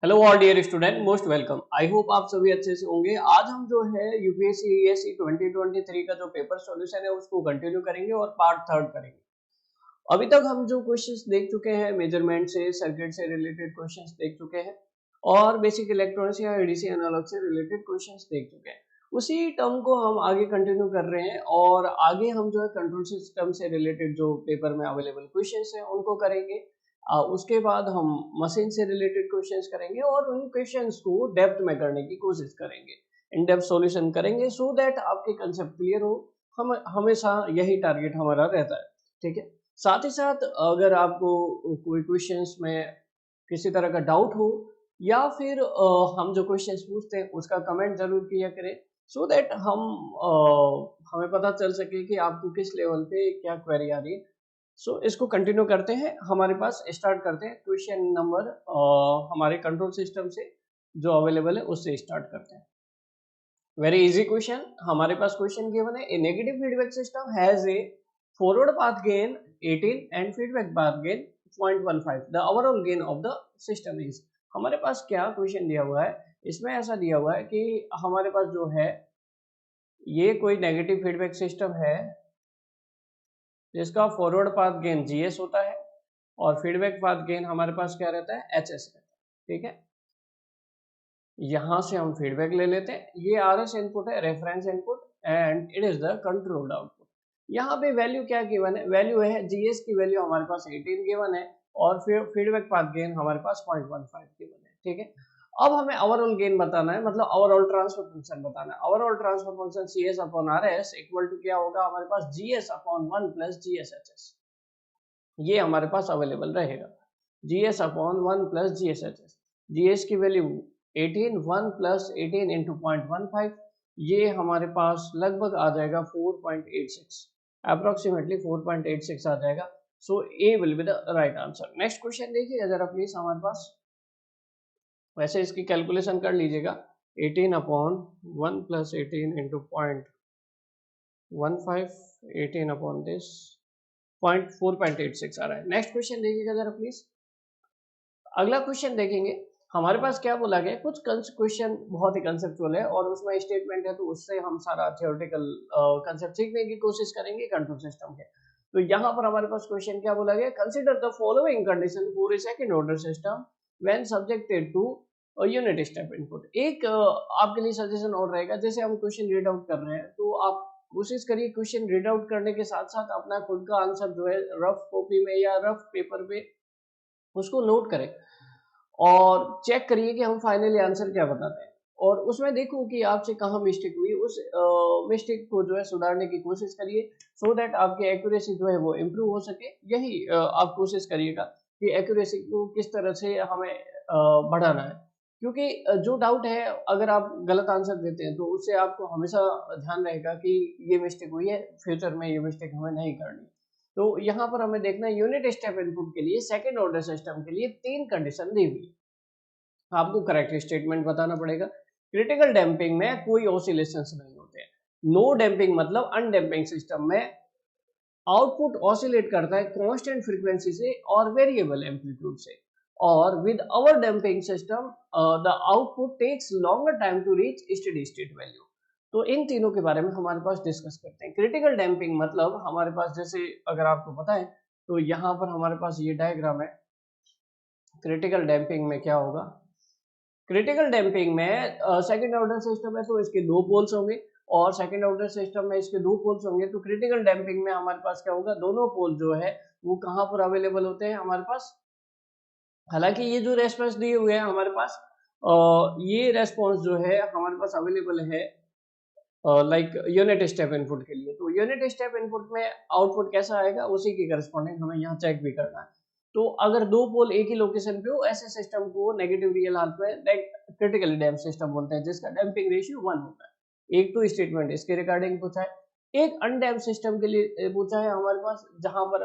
Hello all dear student, most welcome. I hope आप सभी अच्छे से होंगे। आज हम जो है यूपीएससी ईएससी 2023 का जो पेपर सॉल्यूशन है उसको कंटिन्यू करेंगे और पार्ट थर्ड करेंगे। अभी तक हम जो क्वेश्चंस देख चुके हैं, मेजरमेंट से सर्किट से रिलेटेड क्वेश्चंस देख चुके हैं और बेसिक इलेक्ट्रॉनिक्स या एडीसी एनालॉग से रिलेटेड क्वेश्चंस देख चुके हैं। उसी टर्म को हम आगे कंटिन्यू कर रहे हैं और आगे हम जो है कंट्रोल सिस्टम से रिलेटेड जो पेपर में अवेलेबल क्वेश्चंस हैं उनको करेंगे। उसके बाद हम मशीन से रिलेटेड क्वेश्चंस करेंगे और उन क्वेश्चंस को डेप्थ में करने की कोशिश करेंगे, इन डेप्थ सॉल्यूशन करेंगे सो दैट आपके कंसेप्ट क्लियर हो। हम हमेशा यही टारगेट हमारा रहता है, ठीक है। साथ ही साथ अगर आपको कोई क्वेश्चंस में किसी तरह का डाउट हो या फिर हम जो क्वेश्चंस पूछते हैं उसका कमेंट जरूर किया करें सो दैट हमें पता चल सके कि आपको किस लेवल पे क्या क्वेरी आ रही है। सो इसको कंटिन्यू करते हैं। हमारे पास स्टार्ट करते हैं क्वेश्चन नंबर हमारे कंट्रोल सिस्टम से जो अवेलेबल है उससे स्टार्ट करते हैं। वेरी इजी क्वेश्चन हमारे पास क्वेश्चन गिवन है। A negative feedback system has a forward path gain 18 and feedback path gain 0.15। The overall gain of the system is. हमारे पास क्या क्वेश्चन दिया हुआ है, इसमें ऐसा दिया हुआ है कि हमारे पास जो है ये कोई नेगेटिव फीडबैक सिस्टम है जिसका फॉरवर्ड पाथ गेन जीएस होता है और फीडबैक पाथ गेन हमारे पास क्या रहता है, एचएस रहता है, ठीक है। यहां से हम फीडबैक ले लेते हैं। ये आरएस इनपुट है, reference input, and it is the controlled output. यहाँ पे वैल्यू क्या गिवन है, वैल्यू है जीएस की वैल्यू हमारे पास 18 गिवन है और फिर फीडबैक पाथ गेन हमारे पास 0.15 गिवन है, ठीक है। अब हमें ओवरऑल गेन बताना है, मतलब ओवरऑल ट्रांसफर फंक्शन बताना है। Overall transfer function CS upon RS equal to क्या होगा हमारे पास, जीएस अपॉन 1 प्लस जीएसएचएस। ये हमारे पास अवेलेबल रहेगा, GS upon 1 plus GSHS. GS की वैल्यू 18, 1 प्लस 18 इंटू 0.15, ये हमारे पास लगभग आ जाएगा 4.86, अप्रोक्सीमेटली 4.86 आ जाएगा। So A will be the right answer. Next question देखिएगा जरा प्लीज हमारे पास। वैसे इसकी कैलकुलेशन कर लीजिएगा, 18 upon 1 plus 18 into 0.15, 18 upon this 4.86 आ रहा है। नेक्स्ट क्वेश्चन देखिएगा जरा प्लीज। अगला क्वेश्चन देखेंगे, हमारे पास क्या बोला गया, कुछ क्वेश्चन बहुत ही कंसेप्चुअल है और उसमें स्टेटमेंट है, तो उससे हम सारा थियोरेटिकल कंसेप्ट सीखने की कोशिश करेंगे कंट्रोल सिस्टम के। तो यहाँ पर हमारे पास क्वेश्चन क्या बोला गया, consider the following condition for a second order system when subjected to unit step input. एक आपके लिए सजेशन और रहेगा, जैसे हम क्वेश्चन रीड आउट कर रहे हैं तो आप कोशिश करिए क्वेश्चन रीड आउट करने के साथ साथ अपना खुद का आंसर जो है रफ कॉपी में या रफ पेपर पे उसको नोट करें और चेक करिए कि हम फाइनली आंसर क्या बताते हैं और उसमें देखो कि आपसे कहाँ मिस्टेक हुई, उस मिस्टेक को जो है सुधारने की कोशिश करिए सो दैट आपकी एक्यूरेसी जो है वो इम्प्रूव हो सके। यही आप कोशिश करिएगा कि एक्यूरेसी को किस तरह से हमें बढ़ाना है, क्योंकि जो डाउट है अगर आप गलत आंसर देते हैं तो उससे आपको हमेशा ध्यान रहेगा कि ये मिस्टेक हुई है, फ्यूचर में ये मिस्टेक हमें नहीं करनी। तो यहाँ पर हमें देखना है यूनिट स्टेप इनपुट के लिए सेकंड ऑर्डर सिस्टम के लिए 3 कंडीशन दी हुई है। आपको करेक्ट स्टेटमेंट बताना पड़ेगा। क्रिटिकल डैम्पिंग में कोई ऑसिलेशंस नहीं होते हैं। नो डैम्पिंग मतलब अनडैम्पिंग सिस्टम में आउटपुट ऑसिलेट करता है कांस्टेंट फ्रीक्वेंसी से और वेरिएबल एम्पलीट्यूड से, और with our damping system the output takes longer time to reach steady state value. तो इन तीनों के बारे में हमारे पास डिस्कस करते हैं। क्रिटिकल डैम्पिंग मतलब हमारे पास, जैसे अगर आपको पता है तो यहाँ पर हमारे पास ये डायग्राम है। क्रिटिकल डैम्पिंग में क्या होगा, क्रिटिकल डैम्पिंग में सेकंड ऑर्डर सिस्टम है तो इसके 2 पोल्स होंगे और सेकंड ऑर्डर सिस्टम में इसके 2 पोल्स होंगे। तो क्रिटिकल डैम्पिंग में हमारे पास क्या होगा, दोनों पोल जो है वो कहाँ पर अवेलेबल होते हैं हमारे पास। हालांकि ये जो रेस्पॉन्स दिए हुए हैं हमारे पास, ये रेस्पॉन्स जो है हमारे पास अवेलेबल है लाइक यूनिट स्टेप इनपुट के लिए। तो यूनिट स्टेप इनपुट में आउटपुट कैसा आएगा उसी की करस्पॉन्डिंग हमें यहाँ चेक भी करना है। तो अगर 2 पोल एक ही लोकेशन पे हो, ऐसे सिस्टम को नेगेटिव रियल हालत में क्रिटिकली डैम्प सिस्टम बोलते हैं, जिसका डैम्पिंग रेशियो 1 होता है। एक तो स्टेटमेंट इसके रिगार्डिंग पूछा है। एक अनडैम्प सिस्टम के लिए पूछा है हमारे पास, जहां पर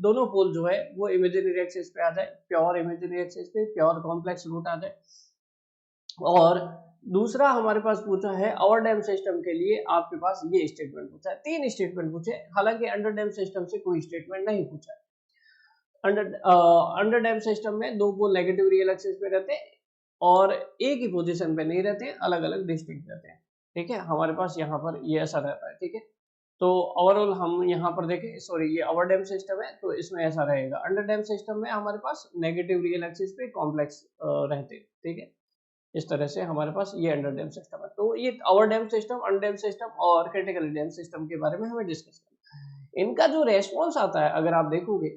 दोनों पोल जो है वो इमेजिनरी एक्सिस पे आ जाए, प्योर इमेजिनरी एक्सिस पे प्योर कॉम्प्लेक्स रूट आ जाए। और दूसरा हमारे पास पूछा है ओवर डैम सिस्टम के लिए, आपके पास ये स्टेटमेंट पूछा है। 3 स्टेटमेंट पूछे, हालांकि अंडर डैम सिस्टम से कोई स्टेटमेंट नहीं पूछा है। अंडर डैम सिस्टम में 2 पोल नेगेटिव रियल एक्सिस पे रहते हैं, और एक ही पोजीशन पे नहीं रहते हैं, अलग अलग डिस्ट्रिक्ट रहते हैं। ठीक है, हमारे पास यहाँ पर ये ऐसा रहता है। ठीक है, तो ओवरऑल हम यहाँ पर देखें, सॉरी ये ओवर डैम सिस्टम है तो इसमें ऐसा रहेगा। अंडर डैम सिस्टम में हमारे पास नेगेटिव रियल एक्सिस पे कॉम्प्लेक्स रहते हैं। ठीक है, इस तरह से हमारे पास ये अंडर डैम सिस्टम है। तो ये over dam system, under damp system और क्रिटिकली डैम सिस्टम के बारे में हमें डिस्कस करना है। इनका जो रेस्पॉन्स आता है, अगर आप देखोगे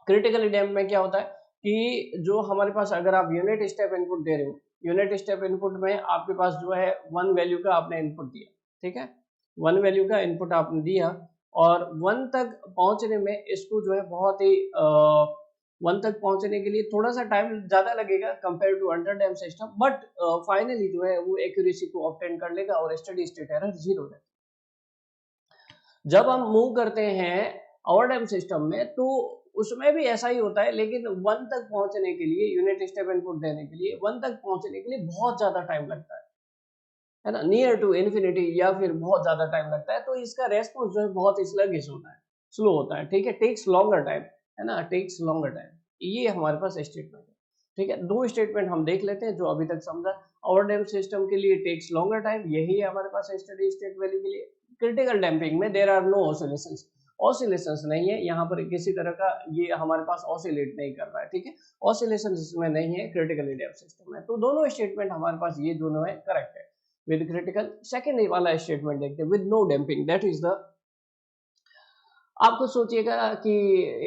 क्रिटिकली डैम में क्या होता है कि जो हमारे पास, अगर आप यूनिट स्टेप इनपुट दे रहे हो, यूनिट स्टेप इनपुट में आपके पास जो है 1 वैल्यू का आपने इनपुट दिया। ठीक है, 1 वैल्यू का इनपुट आपने दिया और 1 तक पहुंचने में इसको जो है बहुत ही 1 तक पहुंचने के लिए थोड़ा सा टाइम ज्यादा लगेगा compare to under damp system, but finally जो है वो एक्यूरेसी को ऑब्टेन कर लेगा और स्टेडी स्टेट एरर 0 है। जब हम मूव करते हैं ओवर डैम सिस्टम में तो उसमें भी ऐसा ही होता है, लेकिन 1 तक पहुंचने के लिए, यूनिट स्टेप इनपुट देने के लिए 1 तक पहुंचने के लिए बहुत ज्यादा टाइम लगता है ना, नियर टू इन्फिनिटी या फिर बहुत ज्यादा टाइम लगता है। तो इसका रेस्पॉन्स जो है बहुत ही स्लगिश होता है, स्लो होता है। ठीक है, टेक्स लॉन्गर टाइम, है ना, टेक्स लॉन्गर टाइम। ये हमारे पास स्टेटमेंट है। ठीक है, 2 स्टेटमेंट हम देख लेते हैं जो अभी तक समझा। ओवर डैम सिस्टम के लिए टेक्स लॉन्गर टाइम, यही है हमारे पास स्टेडी स्टेट वैल्यू के लिए। क्रिटिकल डैम्पिंग में there are no oscillations, oscillations नहीं है यहाँ पर किसी तरह का, ये हमारे पास ऑसिलेट नहीं कर रहा है। ठीक है, ऑसिलेशन इसमें नहीं है क्रिटिकली डैम्प सिस्टम में। तो दोनों स्टेटमेंट हमारे पास ये दोनों है करेक्ट है विद क्रिटिकल। सेकंड वाला स्टेटमेंट देखते हैं, with no damping, that is the, आपको सोचिएगा कि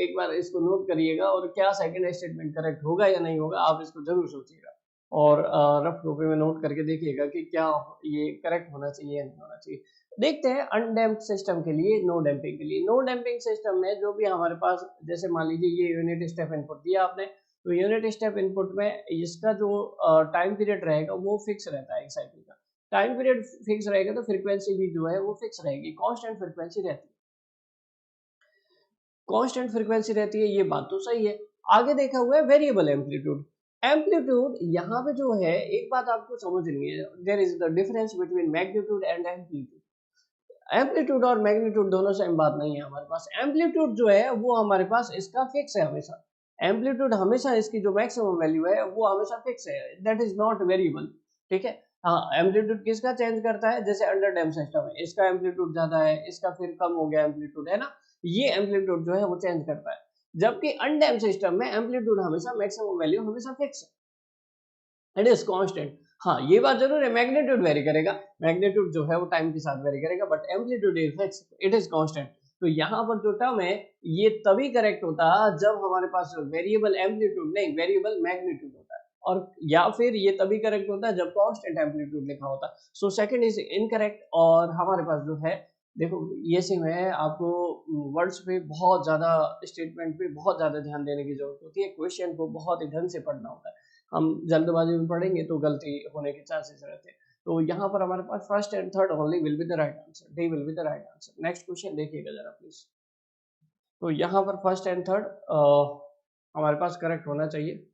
एक बार इसको नोट करिएगा और क्या सेकंड स्टेटमेंट करेक्ट होगा या नहीं होगा, आप इसको जरूर सोचिएगा और रफ कॉपी में नोट करके देखिएगा कि क्या ये करेक्ट होना चाहिए या नहीं होना चाहिए। देखते हैं अनडैम्प्ड सिस्टम के लिए, नो डैम्पिंग के लिए। नो डैम्पिंग सिस्टम में जो भी हमारे पास, जैसे मान लीजिए ये यूनिट स्टेप इनपुट दिया आपने, तो यूनिट स्टेप इनपुट में इसका जो टाइम पीरियड रहेगा वो फिक्स रहता है एक साइकिल का। टाइम पीरियड फिक्स रहेगा तो फ्रीक्वेंसी भी जो है वो फिक्स रहेगी, कांस्टेंट फ्रीक्वेंसी रहती है, कांस्टेंट फ्रीक्वेंसी रहती है, ये बात तो सही है। आगे देखा हुआ है वेरिएबल एम्पलीट्यूड। एम्पलीट्यूड यहाँ पे जो है एक बात आपको समझनी है, there is the difference between magnitude and amplitude. Amplitude और मैग्नीट्यूड दोनों सेम बात नहीं है हमारे पास। एम्पलीट्यूड जो है वो हमारे पास इसका फिक्स है हमेशा, एम्पलीट्यूड हमेशा इसकी जो मैक्सिमम वैल्यू है वो हमेशा फिक्स है, दैट इज नॉट वेरिएबल। ठीक है, हाँ एम्पलीट्यूड किसका चेंज करता है, जैसे अंडर डैम सिस्टम है, इसका एम्पलीट्यूड ज्यादा है, इसका फिर कम हो गया एम्पलीट्यूड, है ना, ये एम्पलीट्यूड जो है वो चेंज करता है। जबकि अनडैम सिस्टम में एम्पलीट्यूड हमेशा मैक्सिमम वैल्यू हमेशा फिक्स है, इट इज कांस्टेंट। हाँ ये बात जरूर है, मैग्नीट्यूड वेरी करेगा, मैग्नीट्यूड जो है वो टाइम के साथ वेरी करेगा, but amplitude is fix, it is constant. तो यहाँ पर जो टर्म है ये तभी करेक्ट होता है जब हमारे पास वेरिएबल एम्पलीट्यूड नहीं, वेरिएबल मैग्नीट्यूड होता है, और या फिर ये तभी करेक्ट होता है जब कांस्टेंट एम्पलीट्यूड लिखा होता है। So second is incorrect. और हमारे पास जो है, देखो ये सिम है, आपको वर्ड्स पे बहुत ज्यादा, स्टेटमेंट पे बहुत ज्यादा ध्यान देने की जरूरत होती है, क्वेश्चन को बहुत ही ढंग से पढ़ना होता है। हम जल्दबाजी में पढ़ेंगे तो गलती होने के चांसेस रहते हैं। तो यहाँ पर हमारे पास first and third only will be the right answer, D will be the right answer. Next question देखिएगा जरा प्लीज। तो यहाँ पर फर्स्ट एंड थर्ड हमारे पास करेक्ट होना चाहिए।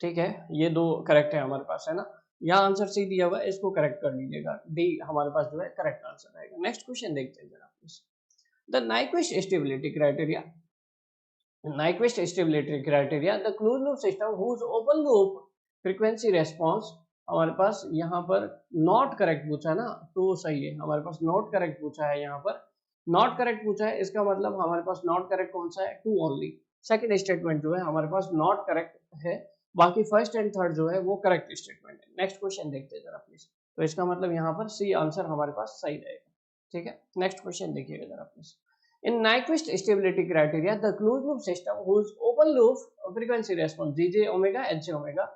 ठीक है, ये दो करेक्ट है हमारे पास, है ना, यहाँ आंसर सी दिया हुआ है, इसको करेक्ट कर लीजिएगा, डी हमारे पास जो है करेक्ट आंसर रहेगा। नेक्स्ट क्वेश्चन देखते हैं जरा please. The Nyquist stability criteria, Nyquist stability criteria, the closed loop system whose open loop frequency response, हमारे पास यहाँ पर नॉट करेक्ट पूछा है ना, तो सही है, हमारे पास नॉट करेक्ट पूछा है, यहाँ पर नॉट करेक्ट पूछा है, इसका मतलब हमारे पास नॉट करेक्ट कौन सा है, टू ओनली। सेकंड स्टेटमेंट जो है हमारे पास नॉट करेक्ट है, बाकी फर्स्ट एंड थर्ड जो है वो करेक्ट स्टेटमेंट है। नेक्स्ट क्वेश्चन देखते हैं जरा प्लीज। तो इसका मतलब यहाँ पर सी आंसर हमारे पास सही रहेगा। ठीक है, नेक्स्ट क्वेश्चन देखिएगा जरा please. In Nyquist stability criteria, the closed loop system whose open loop frequency response DJ omega H omega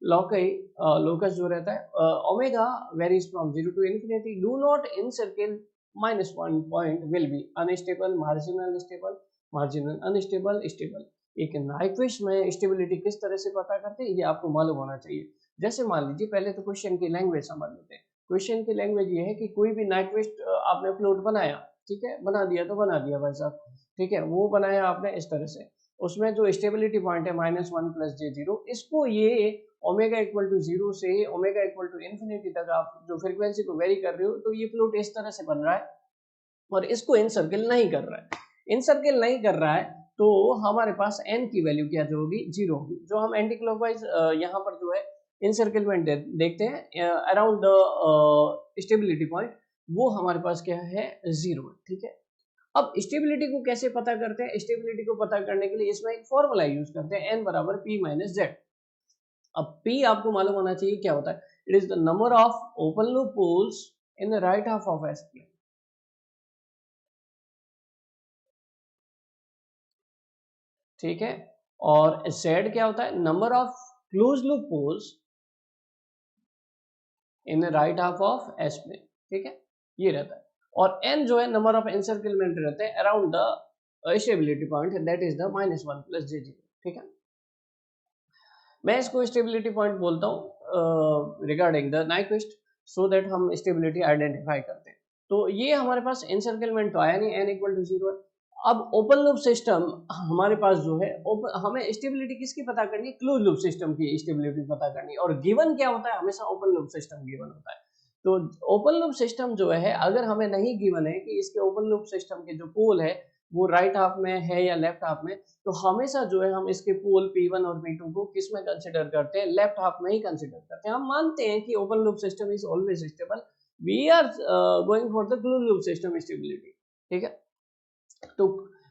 locus जो रहता है omega varies from 0 to infinity, do not encircle -1 point will be unstable, marginal stable, marginal unstable, stable। एक Nyquist में stability किस तरह से पता करते हैं ये आपको मालूम होना चाहिए। जैसे मान लीजिए, पहले तो क्वेश्चन की लैंग्वेज समझ लेते हैं। क्वेश्चन की लैंग्वेज ये है कि कोई भी Nyquist आपने फ्लोट बनाया, ठीक है, बना दिया तो बना दिया भाई साहब, ठीक है, वो बनाया आपने इस तरह से, उसमें जो स्टेबिलिटी पॉइंट है -1 + j0, इसको ये ओमेगा इक्वल टू 0 से ओमेगा इक्वल टू इन्फिनिटी तक आप जो फ्रीक्वेंसी को वेरी कर रहे हो, तो ये फ्लोट इस तरह से बन रहा है और इसको इनसर्किल नहीं कर रहा है, इनसर्किल नहीं कर रहा है, तो हमारे पास n की वैल्यू क्या जो होगी 0 होगी। जो हम एंटी क्लॉकवाइज यहाँ पर जो है इंसर्कलमेंट देखते हैं अराउंड द स्टेबिलिटी पॉइंट, वो हमारे पास क्या है 0 है, ठीक है। अब स्टेबिलिटी को कैसे पता करते हैं? स्टेबिलिटी को पता करने के लिए इसमें एक फॉर्मूला यूज करते हैं, n बराबर p माइनस जेड। अब p आपको मालूम होना चाहिए क्या होता है, it is the number of open loop poles in the right half of S plane, ठीक है। और z क्या होता है, number of close loop poles in the right half of S plane, ठीक है, ये रहता है। और n जो है नंबर ऑफ एनसर्कलमेंट रहते हैं around the stability point, that is the -1 plus j0, ठीक है। मैं इसको स्टेबिलिटी पॉइंट बोलता हूँ regarding the Nyquist, so that हम स्टेबिलिटी आइडेंटिफाई करते हैं। तो ये हमारे पास एनसर्कलमेंट तो आया नहीं, n इक्वल टू 0 है। अब ओपन लूप सिस्टम हमारे पास जो है, हमें स्टेबिलिटी किसकी पता करनी है, क्लोज लूप सिस्टम की स्टेबिलिटी पता करनी है। और गिवन क्या होता है, हमेशा ओपन लूप सिस्टम गिवन होता है। तो ओपन लूप सिस्टम जो है, अगर हमें नहीं गिवन है कि इसके ओपन लूप सिस्टम के जो पोल है वो राइट हाफ में है या लेफ्ट हाफ में, तो हमेशा जो है हम इसके पोल P1 और P2 को किस में कंसिडर करते हैं, लेफ्ट हाफ में ही कंसिडर करते हैं। हम मानते हैं कि open loop system is always stable, we are going for the close loop system stability, ठीक है। तो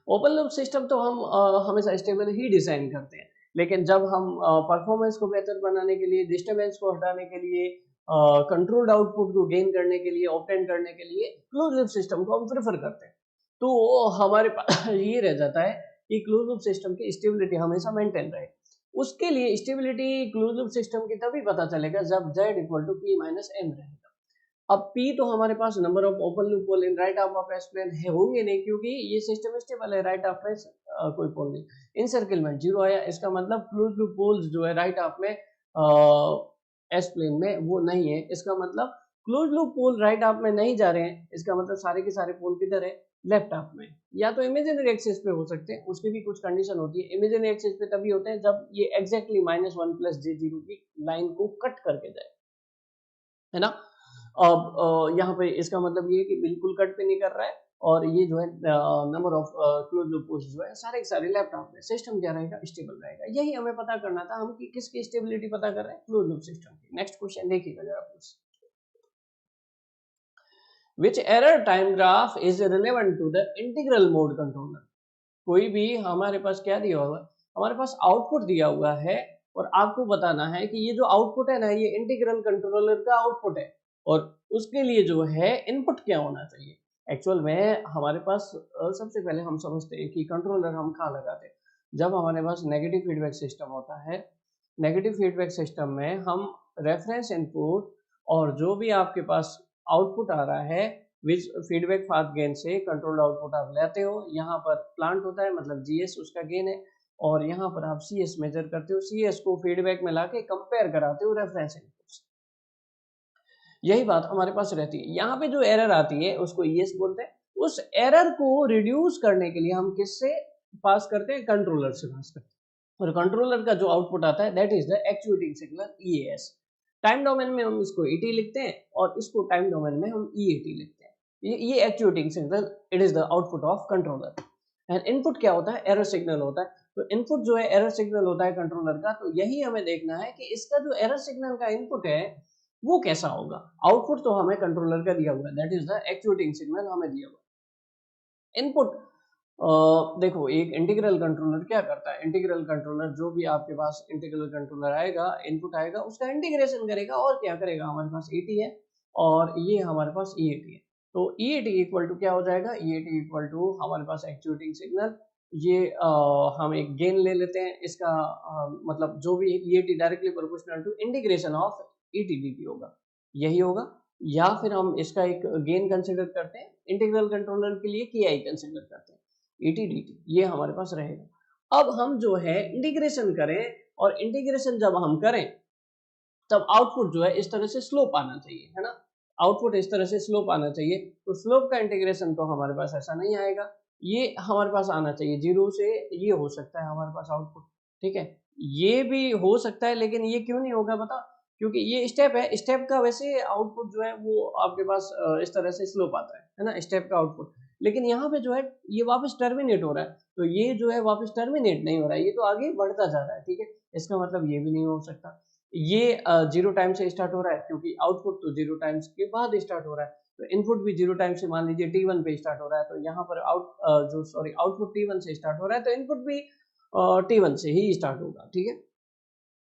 ओपन लूप सिस्टम तो हम हमेशा स्टेबल ही डिजाइन करते हैं, लेकिन जब हम परफॉर्मेंस को बेहतर बनाने के लिए, डिस्टर्बेंस को हटाने के लिए, कंट्रोल्ड आउटपुट को गेन करने के लिए, ऑब्टेन करने के लिए क्लोज लूप सिस्टम को हम प्रेफर करते हैं। तो हमारे पास ये रह जाता है कि क्लोज लूप सिस्टम की स्टेबिलिटी हमेशा मेंटेन रहे। उसके लिए स्टेबिलिटी क्लोज लूप सिस्टम की तभी पता चलेगा जब z equal to p minus m रहेगा। अब p तो हमारे पास number of open loop pole in right half of S plane है, होंगे नहीं क्योंकि ये सिस्टम स्टेबल है, राइट हाफ में कोई पोल नहीं। इनसर्कलमेंट 0 आया, इसका मतलब क्लोज लूप पोल्स जो है राइट हाफ में एस प्लेन में वो नहीं है। इसका मतलब close loop pole right half में नहीं जा रहे हैं, इसका मतलब सारे के सारे पोल किधर है, लेफ्ट हाफ में। या तो इमेजिनरी एक्सिस पे हो सकते हैं, उसकी भी कुछ कंडीशन होती है। इमेजिनरी एक्सिस पे तभी होते हैं जब ये एग्जैक्टली -1 प्लस j0 की लाइन को कट करके जाए, है ना। अब यहाँ पे इसका मतलब ये है कि बिल्कुल कट पे नहीं कर रहा है, और ये जो है number of close loop poles जो है सारे के सारे लेफ्ट हाफ में, सिस्टम क्या रहेगा, स्टेबल रहेगा। यही हमें पता करना था, हम किसकी स्टेबिलिटी पता कर रहे हैं, क्लोज लूप सिस्टम की। नेक्स्ट क्वेश्चन देखिएगा जरा please, which error time graph is relevant to the integral mode controller। कोई भी हमारे पास क्या दिया हुआ है, हमारे पास आउटपुट दिया हुआ है, और आपको बताना है कि ये जो आउटपुट है ना, ये इंटीग्रल कंट्रोलर का आउटपुट है, और उसके लिए जो है इनपुट क्या होना चाहिए। एक्चुअल में हमारे पास सबसे पहले हम समझते हैं कि कंट्रोलर हम कहाँ लगाते हैं, जब हमारे पास नेगेटिव फीडबैक सिस्टम होता है। नेगेटिव फीडबैक सिस्टम में हम रेफरेंस इनपुट और जो भी आपके पास आउटपुट आ रहा है विच फीडबैक पाथ गेन से कंट्रोल आउटपुट आप लेते हो। यहाँ पर प्लांट होता है, मतलब जीएस उसका गेन है, और यहाँ पर आप सीएस मेजर करते हो, सीएस को फीडबैक में लाके कंपेयर कराते हो रेफरेंस इनपुट से। यही बात हमारे पास रहती है। यहाँ पे जो एरर आती है उसको ईएस बोलते हैं। उस एरर को रिड्यूस करने के लिए हम किससे पास करते हैं, कंट्रोलर से पास करते हैं, और कंट्रोलर का जो आउटपुट आता है that is the actuating signal EAS. Time domain में हम इसको ईटी लिखते हैं, और इसको टाइम डोमेन में हम ईएटी लिखते हैं। ये actuating signal, it is the output of controller. And input क्या होता है, एरर सिग्नल होता है। तो इनपुट जो है एरर सिग्नल होता है कंट्रोलर का। तो यही हमें देखना है कि इसका जो एरर सिग्नल का इनपुट है वो कैसा होगा। आउटपुट तो हमें कंट्रोलर का दिया हुआ है, that is the actuating signal हमें दिया हुआ है। इनपुट देखो, एक इंटीग्रल कंट्रोलर क्या करता है, इंटीग्रल कंट्रोलर जो भी आपके पास इंटीग्रल कंट्रोलर आएगा, इनपुट आएगा, उसका इंटीग्रेशन करेगा, और क्या करेगा, हमारे पास ईटी है और ये हमारे पास ईएटी है। तो ईएटी इक्वल टू क्या हो जाएगा, ईएटी इक्वल टू हमारे पास एक्चुएटिंग सिग्नल, ये हम एक गेन ले लेते हैं इसका, मतलब जो भी EAT directly proportional to integration of ET होगा, यही होगा। या फिर हम इसका एक गेन कंसिडर करते हैं, इंटीग्रल कंट्रोलर के लिए केआई कंसिडर करते हैं, ईटी डीटी, ये हमारे पास रहेगा। अब हम जो है इंटीग्रेशन करें, और इंटीग्रेशन जब हम करें तब आउटपुट जो है इस तरह से स्लोप आना चाहिए, है ना। आउटपुट इस तरह से स्लोप आना चाहिए। तो स्लोप का इंटीग्रेशन तो हमारे पास ऐसा नहीं आएगा, ये हमारे पास आना चाहिए 0 से, ये हो सकता है हमारे पास आउटपुट, ठीक है। ये भी हो सकता है, लेकिन ये क्यों नहीं होगा बता, क्योंकि ये स्टेप है, स्टेप का वैसे आउटपुट जो है वो आपके पास इस तरह से स्लोप आता है ना, स्टेप का आउटपुट। लेकिन यहाँ पे जो है ये वापस टर्मिनेट हो रहा है, तो ये जो है वापस टर्मिनेट नहीं हो रहा है, ये तो आगे बढ़ता जा रहा है, ठीक है। इसका मतलब ये भी नहीं हो सकता। ये 0 टाइम से स्टार्ट हो रहा है क्योंकि आउटपुट तो 0 टाइम्स के बाद स्टार्ट हो रहा है, तो इनपुट भी 0 टाइम से मान लीजिए t1 पे स्टार्ट हो रहा है, तो यहाँ पर आउटपुट t1 से स्टार्ट हो रहा है, तो इनपुट भी t1 से ही स्टार्ट होगा, ठीक है।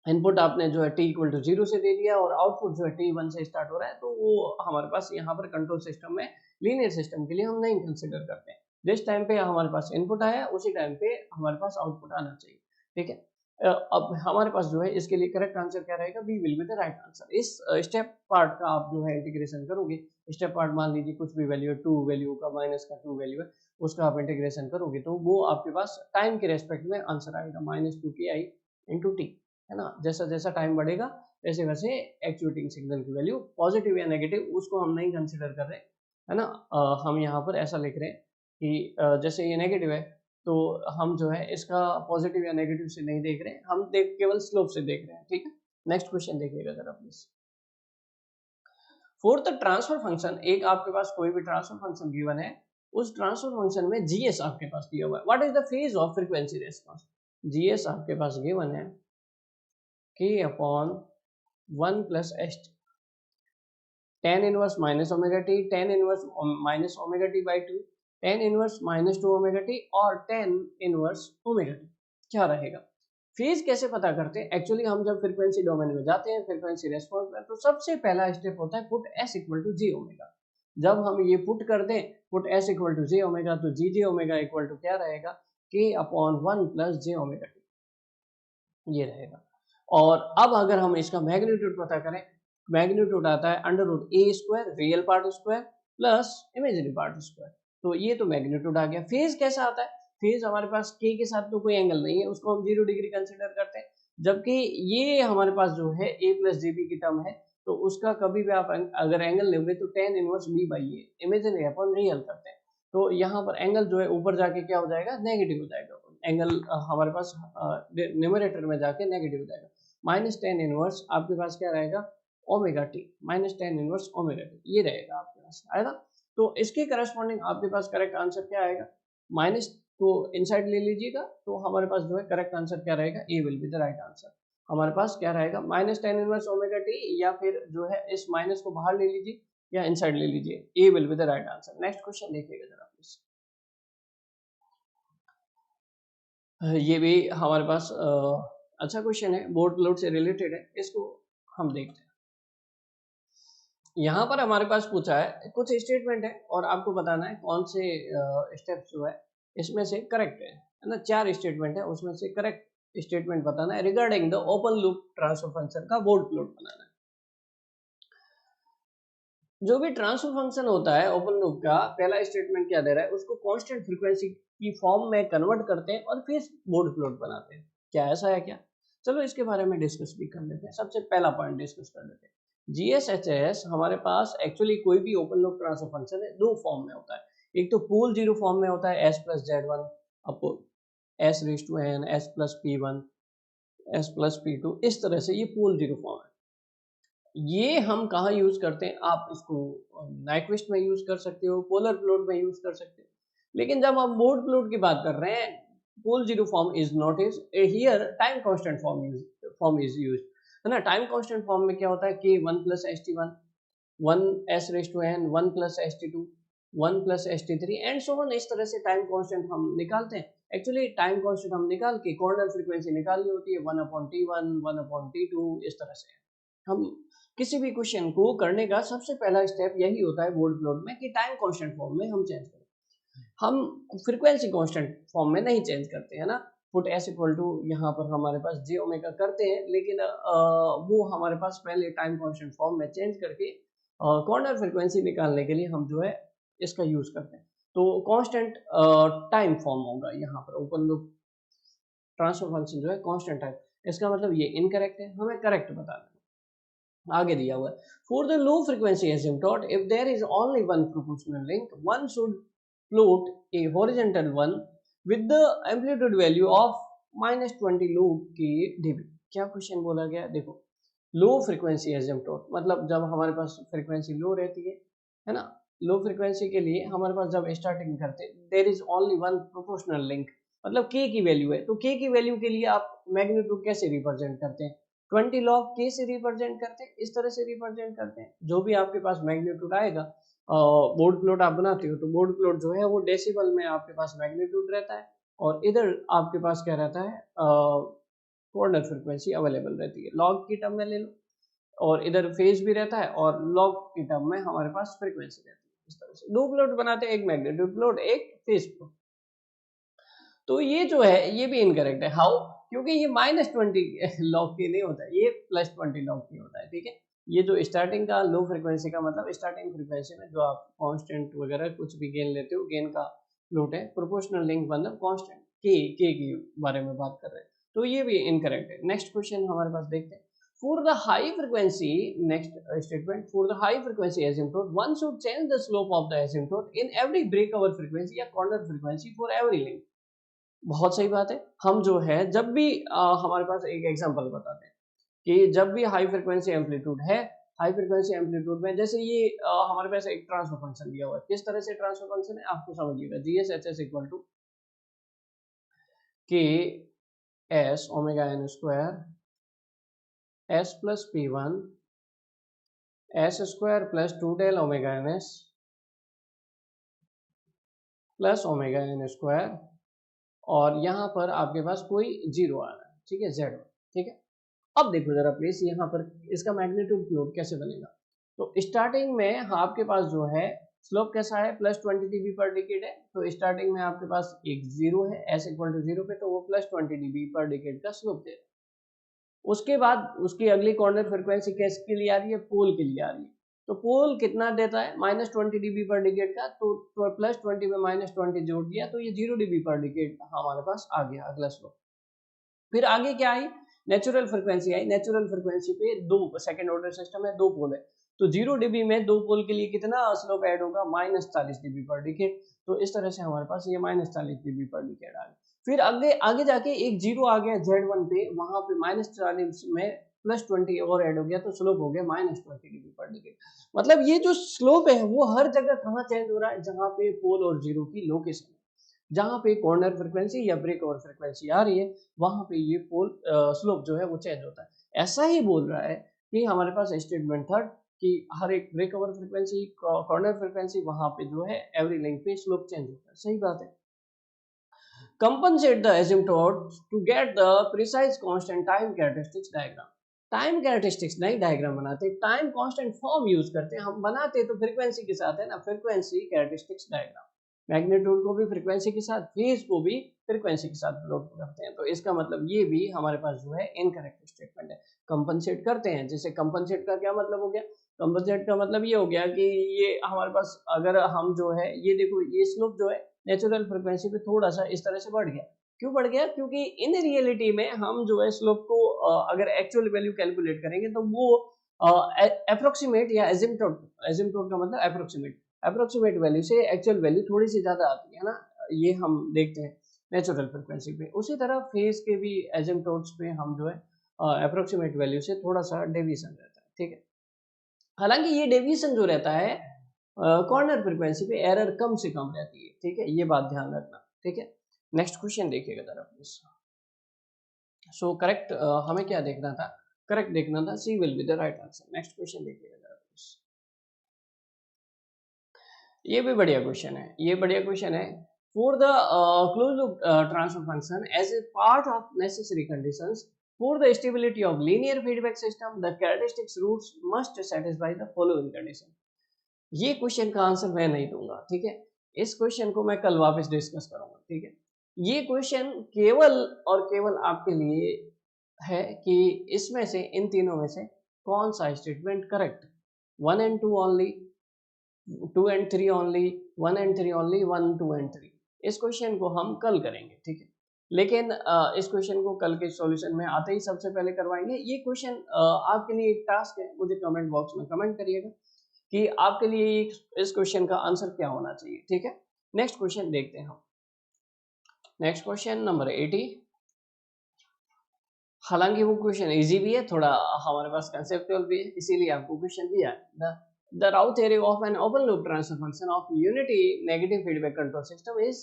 इनपुट आपने जो है t इक्वल टू 0 से दे दिया और आउटपुट जो है t1 से स्टार्ट हो रहा है, तो वो हमारे पास यहाँ पर कंट्रोल सिस्टम में लीनियर सिस्टम के लिए हम नहीं कंसिडर करते हैं। जिस टाइम पे हमारे पास इनपुट आया उसी टाइम पे हमारे पास आउटपुट आना चाहिए, ठीक है। अब हमारे पास जो है इसके लिए करेक्ट आंसर क्या रहेगा, B will be the right answer. इस स्टेप पार्ट का आप जो है इंटीग्रेशन करोगे, स्टेप पार्ट मान लीजिए कुछ भी वैल्यू है, 2 वैल्यू का माइनस का 2 वैल्यू है, उसका आप इंटीग्रेशन करोगे तो वो आपके पास टाइम के रेस्पेक्ट में आंसर आएगा -2ki इंटू टी, है ना। जैसा जैसा टाइम बढ़ेगा वैसे वैसे एक्चुएटिंग सिग्नल की वैल्यू पॉजिटिव या नेगेटिव उसको हम नहीं कंसिडर कर रहे, है ना। हम यहाँ पर ऐसा लिख रहे हैं कि जैसे ये नेगेटिव है तो हम जो है इसका पॉजिटिव या नेगेटिव से नहीं देख रहे हैं, हम केवल स्लोप से देख रहे हैं, ठीक है। नेक्स्ट क्वेश्चन देखिएगा जरा please. For the transfer function, एक आपके पास कोई भी ट्रांसफर फंक्शन गिवन है, उस ट्रांसफर फंक्शन में जीएस आपके पास दिया हुआ है। What is the phase of frequency response, GS आपके पास गिवन है k upon 1 plus S T, tan inverse minus omega T, tan inverse minus omega T by 2, tan inverse minus 2 omega T और tan inverse omega T. क्या रहेगा, phase कैसे पता करते हैं? Actually हम जब फ्रीक्वेंसी डोमेन में जाते हैं, फ्रीक्वेंसी रेस्पॉन्स में, तो सबसे पहला स्टेप होता है put s equal to J omega. जब हम ये पुट कर दें put s equal to J omega, तो G J omega equal to क्या रहेगा, k upon 1 plus J omega T, ये रहेगा। और अब अगर हम इसका मैग्नीट्यूड पता करें, मैग्नीट्यूड आता है under root a square real part square plus imaginary part square, तो ये तो मैग्नीट्यूड आ गया। फेज कैसा आता है, फेज हमारे पास के के साथ तो कोई एंगल नहीं है, उसको हम 0 डिग्री कंसिडर करते हैं, जबकि ये हमारे पास जो है ए प्लस जे बी की टर्म है, तो उसका कभी भी आप अगर एंगल लेंगे तो tan inverse B by A, imaginary upon real करते हैं, तो यहाँ पर एंगल जो है ऊपर जाके क्या हो जाएगा, नेगेटिव हो जाएगा एंगल, हमारे पास न्यूमरेटर में जाके नेगेटिव हो जाएगा। -tan इनवर्स आपके पास क्या रहेगा, omega T, -tan inverse omega T, ये रहेगा आपके पास, आएगा। तो इसके करस्पॉन्डिंग आपके पास करेक्ट आंसर क्या आएगा, माइनस को इनसाइड ले लीजिएगा, तो हमारे पास जो है करेक्ट आंसर क्या रहेगा, A will be the right answer. हमारे पास क्या रहेगा, -tan इनवर्स ओमेगा टी, या फिर जो है इस माइनस को बाहर ले लीजिए या इनसाइड ले लीजिए, A will be the right answer. Next question देखिएगा जरा प्लीज। ये भी हमारे पास अच्छा क्वेश्चन है, बोर्ड लोड से रिलेटेड है, इसको हम देखते हैं। यहाँ पर हमारे पास पूछा है कुछ स्टेटमेंट है और आपको बताना है कौन से स्टेप्स जो है इसमें से करेक्ट है ना। 4 स्टेटमेंट है, उसमें से करेक्ट स्टेटमेंट बताना है regarding the open loop transfer function का बोर्ड प्लॉट बनाना है। जो भी ट्रांसफर फंक्शन होता है ओपन लूप का, पहला स्टेटमेंट क्या दे रहा है, उसको कांस्टेंट फ्रीक्वेंसी की फॉर्म में कन्वर्ट करते हैं और फिर बोर्ड प्लॉट बनाते हैं। क्या ऐसा है क्या? चलो इसके बारे में डिस्कस भी कर लेते हैं। सबसे पहला पॉइंट डिस्कस कर लेते हैं, GSHS हमारे पास एक्चुअली कोई भी ओपन लूप ट्रांसफर फंक्शन है, दो फॉर्म में होता है। एक तो पोल जीरो फॉर्म में होता है, s plus z1 upon s raise to n, s plus p1, s plus p2, इस तरह से ये पोल जीरो फॉर्म है। ये हम कहाँ यूज करते हैं, आप इसको नाइक्विस्ट में यूज कर सकते हो, पोलर प्लॉट में यूज कर सकते हो, लेकिन जब हम बोर्ड प्लॉट की बात कर रहे हैं, pole zero form is not is here, time constant form is use, है ना। टाइम कांस्टेंट फॉर्म में क्या होता है, k 1 plus st1, 1 s raise to n, 1 plus st2, 1 plus st3 and so on. इस तरह से टाइम कांस्टेंट हम निकालते हैं। एक्चुअली टाइम कांस्टेंट हम निकाल के कॉर्नर फ्रीक्वेंसी निकालनी होती है 1 अपॉन t1, 1 अपॉन t2, इस तरह से। हम किसी भी क्वेश्चन को करने का सबसे पहला स्टेप यही होता है बोर्ड प्लॉट में कि टाइम कांस्टेंट फॉर्म में हम चेंज करें। हम फ्रीक्वेंसी कांस्टेंट फॉर्म में नहीं चेंज करते हैं ना। पुट s इक्वल टू यहाँ पर हमारे पास j ओमेगा करते हैं, लेकिन वो हमारे पास पहले टाइम कांस्टेंट फॉर्म में चेंज करके कॉर्नर फ्रीक्वेंसी निकालने के लिए हम जो है इसका यूज करते हैं। तो कांस्टेंट टाइम फॉर्म होगा यहाँ पर ओपन लूप ट्रांसफर फंक्शन जो है कांस्टेंट टाइम, इसका मतलब ये इनकरेक्ट है, हमें करेक्ट बताना है। आगे दिया हुआ है, for the low frequency asymptote if there is only one proportional link, one should plot a horizontal one with the amplitude value of -20 log k dB। क्या क्वेश्चन बोला गया, देखो लो फ्रीक्वेंसी asymptote मतलब जब हमारे पास फ्रीक्वेंसी लो रहती है ना, लो फ्रीक्वेंसी के लिए हमारे पास जब स्टार्टिंग करते there is only one proportional link, मतलब k की वैल्यू है, तो k की वैल्यू के लिए आप मैग्नीट्यूड कैसे रिप्रेजेंट करते हैं, 20 log k से रिप्रेजेंट करते हैं, इस तरह से रिप्रेजेंट करते हैं। जो भी आपके पास मैग्नीट्यूड आएगा, बोर्ड प्लॉट आप बनाते हो तो बोर्ड प्लॉट जो है वो डेसिबल में आपके पास मैग्नीट्यूड रहता है, और इधर आपके पास क्या रहता है, कॉर्नर फ्रीक्वेंसी अवेलेबल रहती है, लॉग की टर्म में ले लो, और इधर फेज भी रहता है और लॉग की टर्म में हमारे पास फ्रीक्वेंसी रहती है। इस तरह से दो प्लॉट बनाते हैं, एक मैग्नीट्यूड प्लॉट, एक फेज प्लॉट। तो ये जो है ये भी इनकरेक्ट है। हाउ? क्योंकि ये -20 लॉग की नहीं होता है, ये +20 लॉग की होता है, ठीक है। ये जो स्टार्टिंग का लो फ्रीक्वेंसी का मतलब स्टार्टिंग फ्रीक्वेंसी में जो आप कांस्टेंट वगैरह कुछ भी गेन लेते हो, गेन का प्लॉट है, प्रोपोर्शनल लिंक मतलब कांस्टेंट के के बारे में बात कर रहे हैं, तो ये भी इनकरेक्ट है। नेक्स्ट क्वेश्चन हमारे पास देखते हैं। For the high frequency, next statement, for the high frequency asymptote, one should change the slope of the asymptote in every breakover frequency या corner frequency for every link। बहुत सही बात है। हम जो है जब भी हमारे पास एक एग्जांपल बताते हैं कि जब भी हाई फ्रीक्वेंसी एम्पलीट्यूड है, हाई फ्रीक्वेंसी एम्पलीट्यूड में जैसे ये हमारे पास एक ट्रांसफर फंक्शन दिया हुआ है, किस तरह से ट्रांसफर फंक्शन है आपको समझिएगा, GSHS equal to K S omega N square S plus P1 S square plus 2 del omega N S plus omega N square, और यहाँ पर आपके पास कोई जीरो आ रहा है, ठीक है, Z, ठीक है। अब देखो जरा प्लीज यहाँ पर इसका मैग्नीट्यूड प्लॉट कैसे बनेगा। तो स्टार्टिंग में आपके पास जो है स्लोप कैसा है, +20 dB पर डिकेड है, तो स्टार्टिंग में आपके पास एक जीरो है, s इक्वल टू 0 पे, तो वो +20 dB पर डिकेड का स्लोप दे रहा है। उसके बाद उसकी अगली कॉर्नर फ्रीक्वेंसी किसके लिए आ रही है, पोल के लिए आ रही है, तो पोल कितना देता है, -20 dB पर डिकेड का, तो +20 में -20 जोड़ दिया तो ये 0 dB पर डिकेड हमारे पास आ गया अगला स्लोप। फिर आगे क्या आई, नेचुरल फ्रीक्वेंसी आई, नेचुरल फ्रीक्वेंसी पे दो सेकंड ऑर्डर सिस्टम है, दो पोल है, तो 0 dB में दो पोल के लिए कितना स्लोप ऐड होगा, -40 dB पर डिकेड, तो इस तरह से हमारे पास ये -40 dB पर डिकेड आ गया। फिर आगे आगे जाके एक जीरो आ गया Z1 पे, वहां पे -40 में +20 और ऐड हो गया, तो स्लोप हो गया -20 dB पर डिकेड। मतलब ये जो स्लोप है वो हर जगह कहाँ चेंज हो रहा है, जहां पे पोल और जीरो की लोकेशन, जहां पे कॉर्नर फ्रीक्वेंसी या ब्रेक ओवर फ्रीक्वेंसी आ रही है, वहां पे ये पोल स्लोप जो है वो चेंज होता है। ऐसा ही बोल रहा है कि हमारे पास स्टेटमेंट थर्ड कि हर एक break over frequency, corner frequency, वहां पे जो है एवरी लिंक पे स्लोप चेंज होता है, सही बात है। Compensate the asymptote to get the precise constant time characteristics diagram। Time characteristics नहीं डायग्राम बनाते, टाइम कांस्टेंट फॉर्म यूज करते हैं, हम बनाते तो फ्रीक्वेंसी के साथ है ना, फ्रीक्वेंसी कैरेक्टरिस्टिक्स डायग्राम, मैग्नीट्यूड को भी फ्रीक्वेंसी के साथ, फेज को भी फ्रीक्वेंसी के साथ प्लॉट करते हैं, तो इसका मतलब ये भी हमारे पास जो है इनकरेक्ट स्टेटमेंट है। कंपनसेट करते हैं, जैसे कंपनसेट का क्या मतलब हो गया, कंपनसेट का मतलब ये हो गया कि ये हमारे पास अगर हम जो है ये देखो ये स्लोप जो है नेचुरल फ्रीक्वेंसी पे थोड़ा सा इस तरह से बढ़ गया, क्यों बढ़ गया, क्योंकि इन रियलिटी में हम जो है स्लोप को अगर एक्चुअल वैल्यू कैलकुलेट करेंगे तो वो अप्रोक्सीमेट या एजिम्प्टोट, एजिम्प्टोट का मतलब अप्रोक्सीमेट, अप्रोक्सीमेट वैल्यू से एक्चुअल वैल्यू थोड़ी सी ज्यादा आती है ना, ये हम देखते हैं नेचुरल फ्रीक्वेंसी पे। उसी तरह फेज के भी एजिम्प्टोट्स पे हम जो है अप्रोक्सीमेट वैल्यू से थोड़ा सा डेविएशन रहता है, ठीक है। हालांकि ये डेविएशन जो रहता है कॉर्नर फ्रीक्वेंसी पे एरर कम से कम रहती है, ठीक है, ये बात ध्यान रखना, ठीक है। नेक्स्ट क्वेश्चन देखिएगा जरा प्लीज। सो करेक्ट हमें क्या देखना था, करेक्ट देखना था, C will be the right answer. Next question देखिएगा जरा प्लीज, ये भी बढ़िया क्वेश्चन है, ये बढ़िया क्वेश्चन है। For the close loop transfer function as a part of necessary conditions for the stability of linear feedback system the characteristics roots must satisfy the following condition. ये क्वेश्चन का answer मैं नहीं दूंगा, ठीक है, इस क्वेश्चन को मैं कल वापस डिस्कस करूंगा, ठीक है। ये क्वेश्चन केवल और केवल आपके लिए है कि इसमें से, इन तीनों में से कौन सा statement correct, 1 and 2 only, 2 and 3 only, 1 and 3 only, 1 2 and 3, इस क्वेश्चन को हम कल करेंगे, ठीक है। लेकिन इस क्वेश्चन को कल के सॉल्यूशन में आते ही सबसे पहले करवाएंगे। ये क्वेश्चन आपके लिए एक टास्क है, मुझे कमेंट बॉक्स में कमेंट करिएगा कि आपके लिए इस क्वेश्चन का आंसर क्या होना चाहिए, ठीक है। नेक्स्ट क्वेश्चन देखते हैं हम, नेक्स्ट क्वेश्चन नंबर 80। हालांकि वो क्वेश्चन इजी भी है, थोड़ा हमारे पास कंसेप्चुअल भी है, इसीलिए आपको क्वेश्चन दिया है। the row theory of an open loop transfer function of unity negative feedback control system is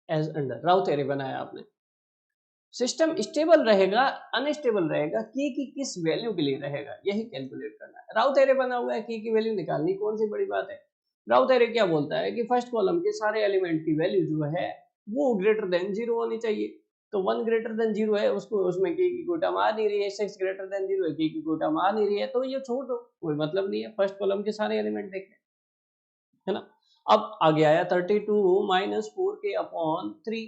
as under. Routh theory बनाया आपने, सिस्टम स्टेबल रहेगा अनस्टेबल रहेगा, की किस वैल्यू के लिए रहेगा, यही कैलकुलेट करना है। राउ थ्योरी बना हुआ है, की वैल्यू निकालनी, कौन सी बड़ी बात है। राउ थ्योरी क्या बोलता है कि फर्स्ट कॉलम के सारे एलिमेंट की वैल्यू जो है वो ग्रेटर देन 0 होनी चाहिए। तो 1 ग्रेटर देन 0 है, उसको उसमें की कोई टर्म आ नहीं रही है, 6 ग्रेटर देन 0 है, की कोई टर्म आ नहीं रही है, तो ये छोड़ दो, कोई मतलब नहीं है, फर्स्ट कॉलम के सारे एलिमेंट देखें, है ना। अब आगे आया 32 माइनस 4k/3,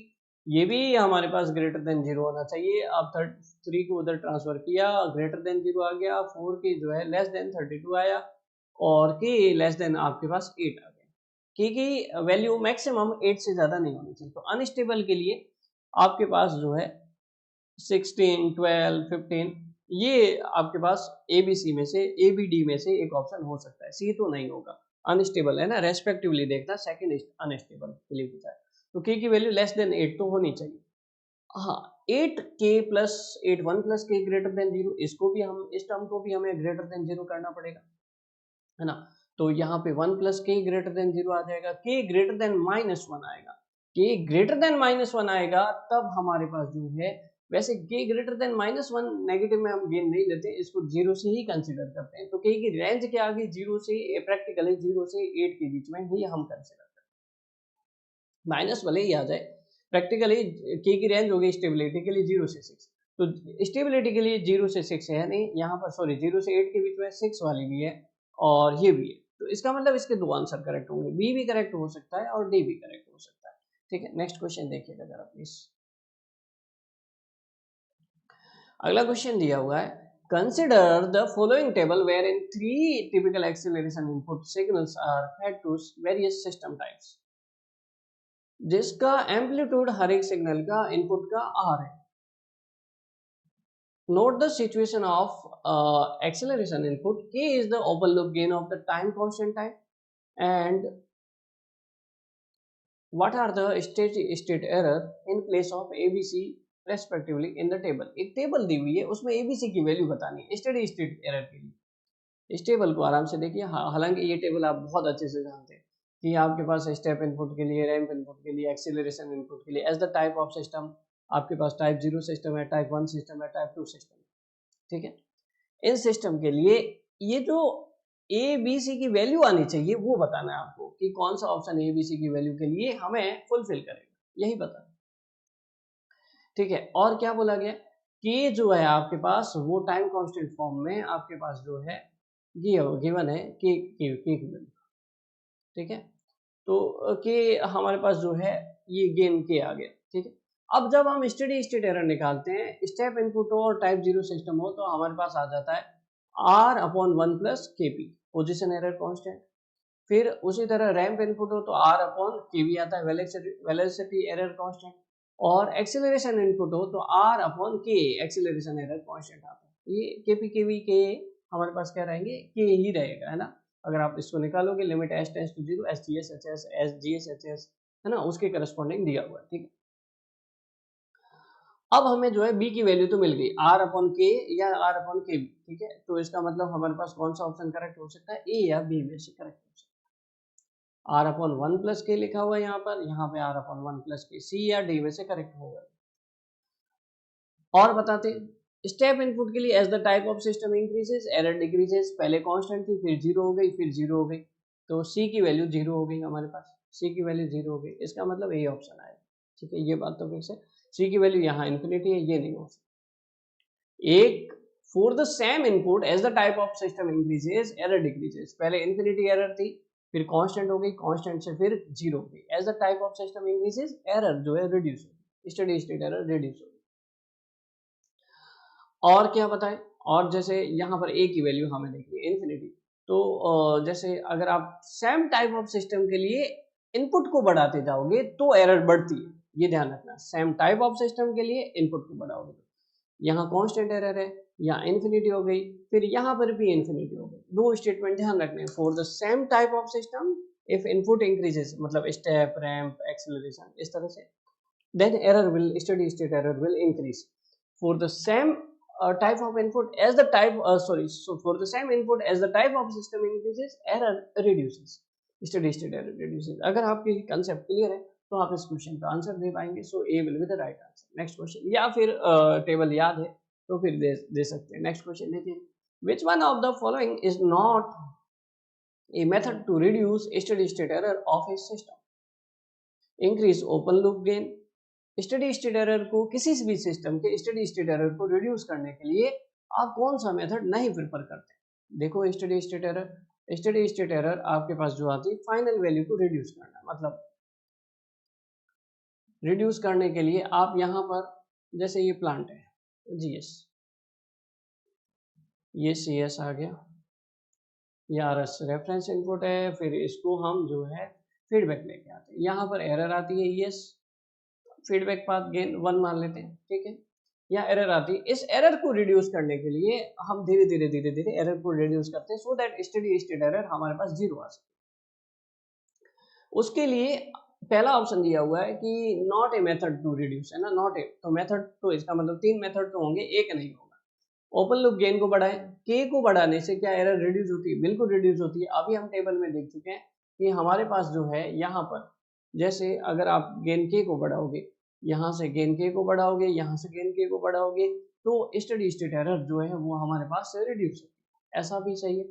ये भी हमारे पास ग्रेटर देन 0 होना चाहिए। अब 3 को उधर ट्रांसफर किया, ग्रेटर देन 0 आ गया, 4k जो है लेस देन 32 आया, और k लेस देन आपके पास 8 आ गया। की वैल्यू मैक्सिमम 8 से ज्यादा नहीं होनी चाहिए। तो अनस्टेबल के लिए आपके पास जो है 16, 12, 15, ये आपके पास ABC में से, ABD में से एक ऑप्शन हो सकता है, C तो नहीं होगा, अनस्टेबल है ना, रेस्पेक्टिवली देखना, सेकंड अनस्टेबल के लिए पूछा है। तो k की वैल्यू लेस देन 8 तो होनी चाहिए। हाँ, 8k plus 8 1 plus k greater than 0, इसको भी हम, इस टर्म को भी हमें ग्रेटर देन 0 करना पड़ेगा, है ना। तो यहाँ पे 1 प्लस k ग्रेटर देन 0 आ जाएगा, k ग्रेटर देन -1 आएगा, k ग्रेटर देन -1 आएगा, तब हमारे पास जो है, वैसे k ग्रेटर देन -1 नेगेटिव में हम गेन नहीं लेते, इसको 0 से ही कंसीडर करते हैं। तो k की रेंज क्या आ गई, 0 से, प्रैक्टिकली 0 से 8 के बीच में ही हम कंसीडर करते हैं। माइनस भले ही आ जाए, प्रैक्टिकली k की रेंज होगी स्टेबिलिटी के लिए 0 से 6, तो स्टेबिलिटी के लिए 0 से 6 है नहीं यहाँ पर, सॉरी 0 से 8 के बीच में 6 वाली भी है और ये भी है, तो इसका मतलब इसके दो आंसर करेक्ट होंगे, बी भी करेक्ट हो सकता है और डी भी करेक्ट हो सकता है। ठीक है, नेक्स्ट क्वेश्चन देखिएगा जरा प्लीज। अगला क्वेश्चन दिया हुआ है, consider the following table where in 3 typical acceleration input signals are fed to various system types, जिसका एम्पलीट्यूड हर एक सिग्नल का इनपुट का आर है। Note the situation of acceleration input. K is the open loop gain of the time constant time, and what are the state error in place of ABC respectively in the table. एक table दी हुई है, उसमें ABC की value बतानी है steady state error के लिए। इस टेबल को आराम से देखिए, हालांकि ये टेबल आप बहुत अच्छे से जानते हैं कि आपके पास स्टेप इनपुट के लिए, रैंप इनपुट के लिए, एक्सीलरेशन इनपुट के लिए, as the type of system आपके पास टाइप 0 सिस्टम है, टाइप 1 सिस्टम है, टाइप 2 सिस्टम है। ठीक है, इन सिस्टम के लिए ये जो ए बी सी की वैल्यू आनी चाहिए वो बताना है आपको कि कौन सा ऑप्शन ए बी सी की वैल्यू के लिए हमें फुलफिल करेगा, यही बताना। ठीक है, और क्या बोला गया कि जो है आपके पास वो टाइम कांस्टेंट फॉर्म में आपके पास जो है गिवन है के की वैल्यू। ठीक है, तो के हमारे पास जो है ये गेन के आ गया। ठीक है, अब जब हम स्टेडी स्टेट एरर निकालते हैं, स्टेप इनपुट हो और टाइप 0 सिस्टम हो, तो हमारे पास आ जाता है R/1 plus KP, position error constant. फिर उसी तरह रैंप इनपुट हो तो R/KV आता है, वेलोसिटी एरर कांस्टेंट। और एक्सीलरेशन इनपुट हो तो R/K, एक्सीलरेशन एरर कांस्टेंट आता है। ये KP KV के हमारे पास क्या रहेंगे, के ही रहेगा, है ना। अगर आप इसको निकालोगे, limit s tends to 0, SGS HS SGS HS, है ना, उसके करस्पॉन्डिंग दिया हुआ है। ठीक है, अब हमें जो है b की वैल्यू तो मिल गई, R/K या R/KB। ठीक है, तो इसका मतलब हमारे पास कौन सा ऑप्शन करेक्ट हो सकता है, ए या बी में से करेक्ट हो सकता है। R/1 प्लस के लिखा हुआ है यहाँ पे R/1 प्लस के, सी या डी में से करेक्ट होगा। और बताते हैं, स्टेप इनपुट के लिए as the type of system increases error decreases, पहले कांस्टेंट थी फिर 0 हो गई, फिर 0 हो गई, तो सी की वैल्यू 0 हो गई हमारे पास, सी की वैल्यू 0 हो गई, इसका मतलब यही ऑप्शन आएगा। ठीक है, ये बात तो फिक्स है, सी की वैल्यू यहाँ इन्फिनिटी है, ये नहीं हो सकता। एक for the same input as the type of system increases error decreases, पहले इन्फिनिटी एरर थी, फिर कांस्टेंट हो गई, कांस्टेंट से फिर 0 हो गई, as the type of system increases error जो है रिड्यूस हो गई, स्टेडी स्टेट एरर रिड्यूस हो गई। और क्या बताएं, और जैसे यहाँ पर ए की वैल्यू हमें देखनी है इन्फिनिटी, तो जैसे अगर आप सेम टाइप ऑफ सिस्टम के लिए इनपुट को बढ़ाते जाओगे तो एरर बढ़ती है, ये ध्यान रखना। सेम टाइप ऑफ सिस्टम के लिए इनपुट को बढ़ाओगे तो यहाँ कांस्टेंट एरर है, यहाँ इन्फिनिटी हो गई, फिर यहाँ पर भी इन्फिनिटी हो गई। दो स्टेटमेंट ध्यान रखने, for the same type of system if input increases, मतलब स्टेप, रैंप, एक्सेलरेशन, इस तरह से, then error will, steady state error will increase for the same type of input as the type so for the same input as the type of system increases error reduces, steady state error reduces। अगर आपके concept clear है तो आप इस question का answer दे पाएंगे। So A will be the right answer. Next question, या फिर टेबल याद है तो फिर दे सकते हैं। नेक्स्ट क्वेश्चन देखिए, which one of the following is not a method to reduce steady state error of a system? Increase open loop gain। Steady state error को, किसी भी सिस्टम के स्टडी स्टेट एरर को रिड्यूस करने के लिए आप कौन सा मेथड नहीं प्रेफर करते? देखो स्टडी स्टेट एरर आपके पास जो आती है फाइनल वैल्यू को रिड्यूस करना, मतलब रिड्यूस करने के लिए आप यहाँ पर जैसे ये प्लांट है जीएस, ये सीएस आ गया, ये आरएस रेफरेंस इनपुट है, फिर इसको हम जो है फीडबैक लेके आते हैं। यहाँ पर एरर आती है यस, फीडबैक पाथ गेन 1 मान लेते हैं, ठीक है। या एरर आती है, इस एरर को रिड्यूस करने के लिए हम धीरे धीरे एरर को रिड्यूस करते हैं so that steady state error हमारे पास 0 आ सके। उसके लिए पहला ऑप्शन दिया हुआ है कि not a method to reduce, है ना, नॉट ए, तो मेथड तो इसका मतलब 3 मेथड तो होंगे, एक नहीं होगा। ओपन लूप गेन को बढ़ाएं, के को बढ़ाने से क्या एरर रिड्यूस होती है? बिल्कुल रिड्यूस होती है। अभी हम टेबल में देख चुके हैं कि हमारे पास जो है यहाँ पर जैसे अगर आप गेन के को बढ़ाओगे, यहाँ से गेन के को बढ़ाओगे, यहाँ से गेन के को बढ़ाओगे, तो स्टेडी स्टेट एरर जो है वो हमारे पास से रिड्यूस होगी। ऐसा भी सही है,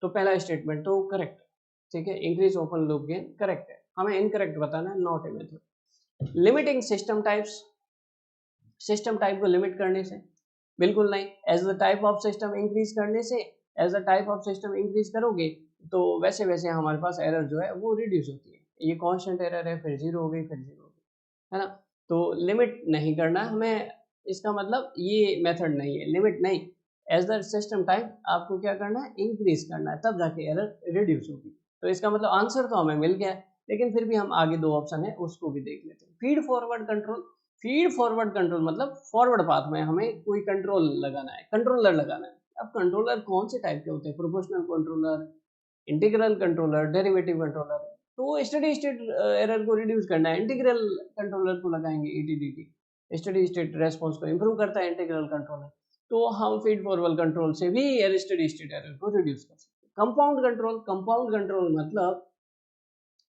तो पहला स्टेटमेंट तो करेक्ट है, ठीक है। Increase open loop gain correct है, हमें इनकरेक्ट बताना है, not a method. Limiting system types, system type को लिमिट करने से बिल्कुल नहीं। As the type of system increase करने से, as the type of system increase करोगे तो वैसे वैसे हमारे पास एरर जो है वो रिड्यूस होती है। ये कांस्टेंट एरर है, फिर 0 हो गई, फिर 0 हो गई, है ना। तो लिमिट नहीं करना हमें, इसका मतलब ये मेथड नहीं है, लिमिट नहीं। एज द सिस्टम टाइप आपको क्या करना है? इंक्रीज करना है, तब जाके एरर रिड्यूस होगी। तो इसका मतलब आंसर तो हमें मिल गया है, लेकिन फिर भी हम आगे 2 ऑप्शन है उसको भी देख लेते हैं। Feed forward control, feed forward control मतलब फॉरवर्ड पाथ में हमें कोई कंट्रोल लगाना है, कंट्रोलर लगाना है। अब कंट्रोलर कौन से टाइप के होते हैं? Proportional controller, integral controller, derivative controller. तो स्टेडी स्टेट एरर को रिड्यूस करना है, इंटीग्रल कंट्रोलर को लगाएंगे, ईटीडीटी, स्टेडी स्टेट रेस्पॉन्स को इंप्रूव करता है इंटीग्रल कंट्रोलर। तो हम फीड फॉरवर्ड कंट्रोल से भी स्टेडी स्टेट एरर को रिड्यूस कर सकते हैं। कंपाउंड कंट्रोल, कंपाउंड कंट्रोल मतलब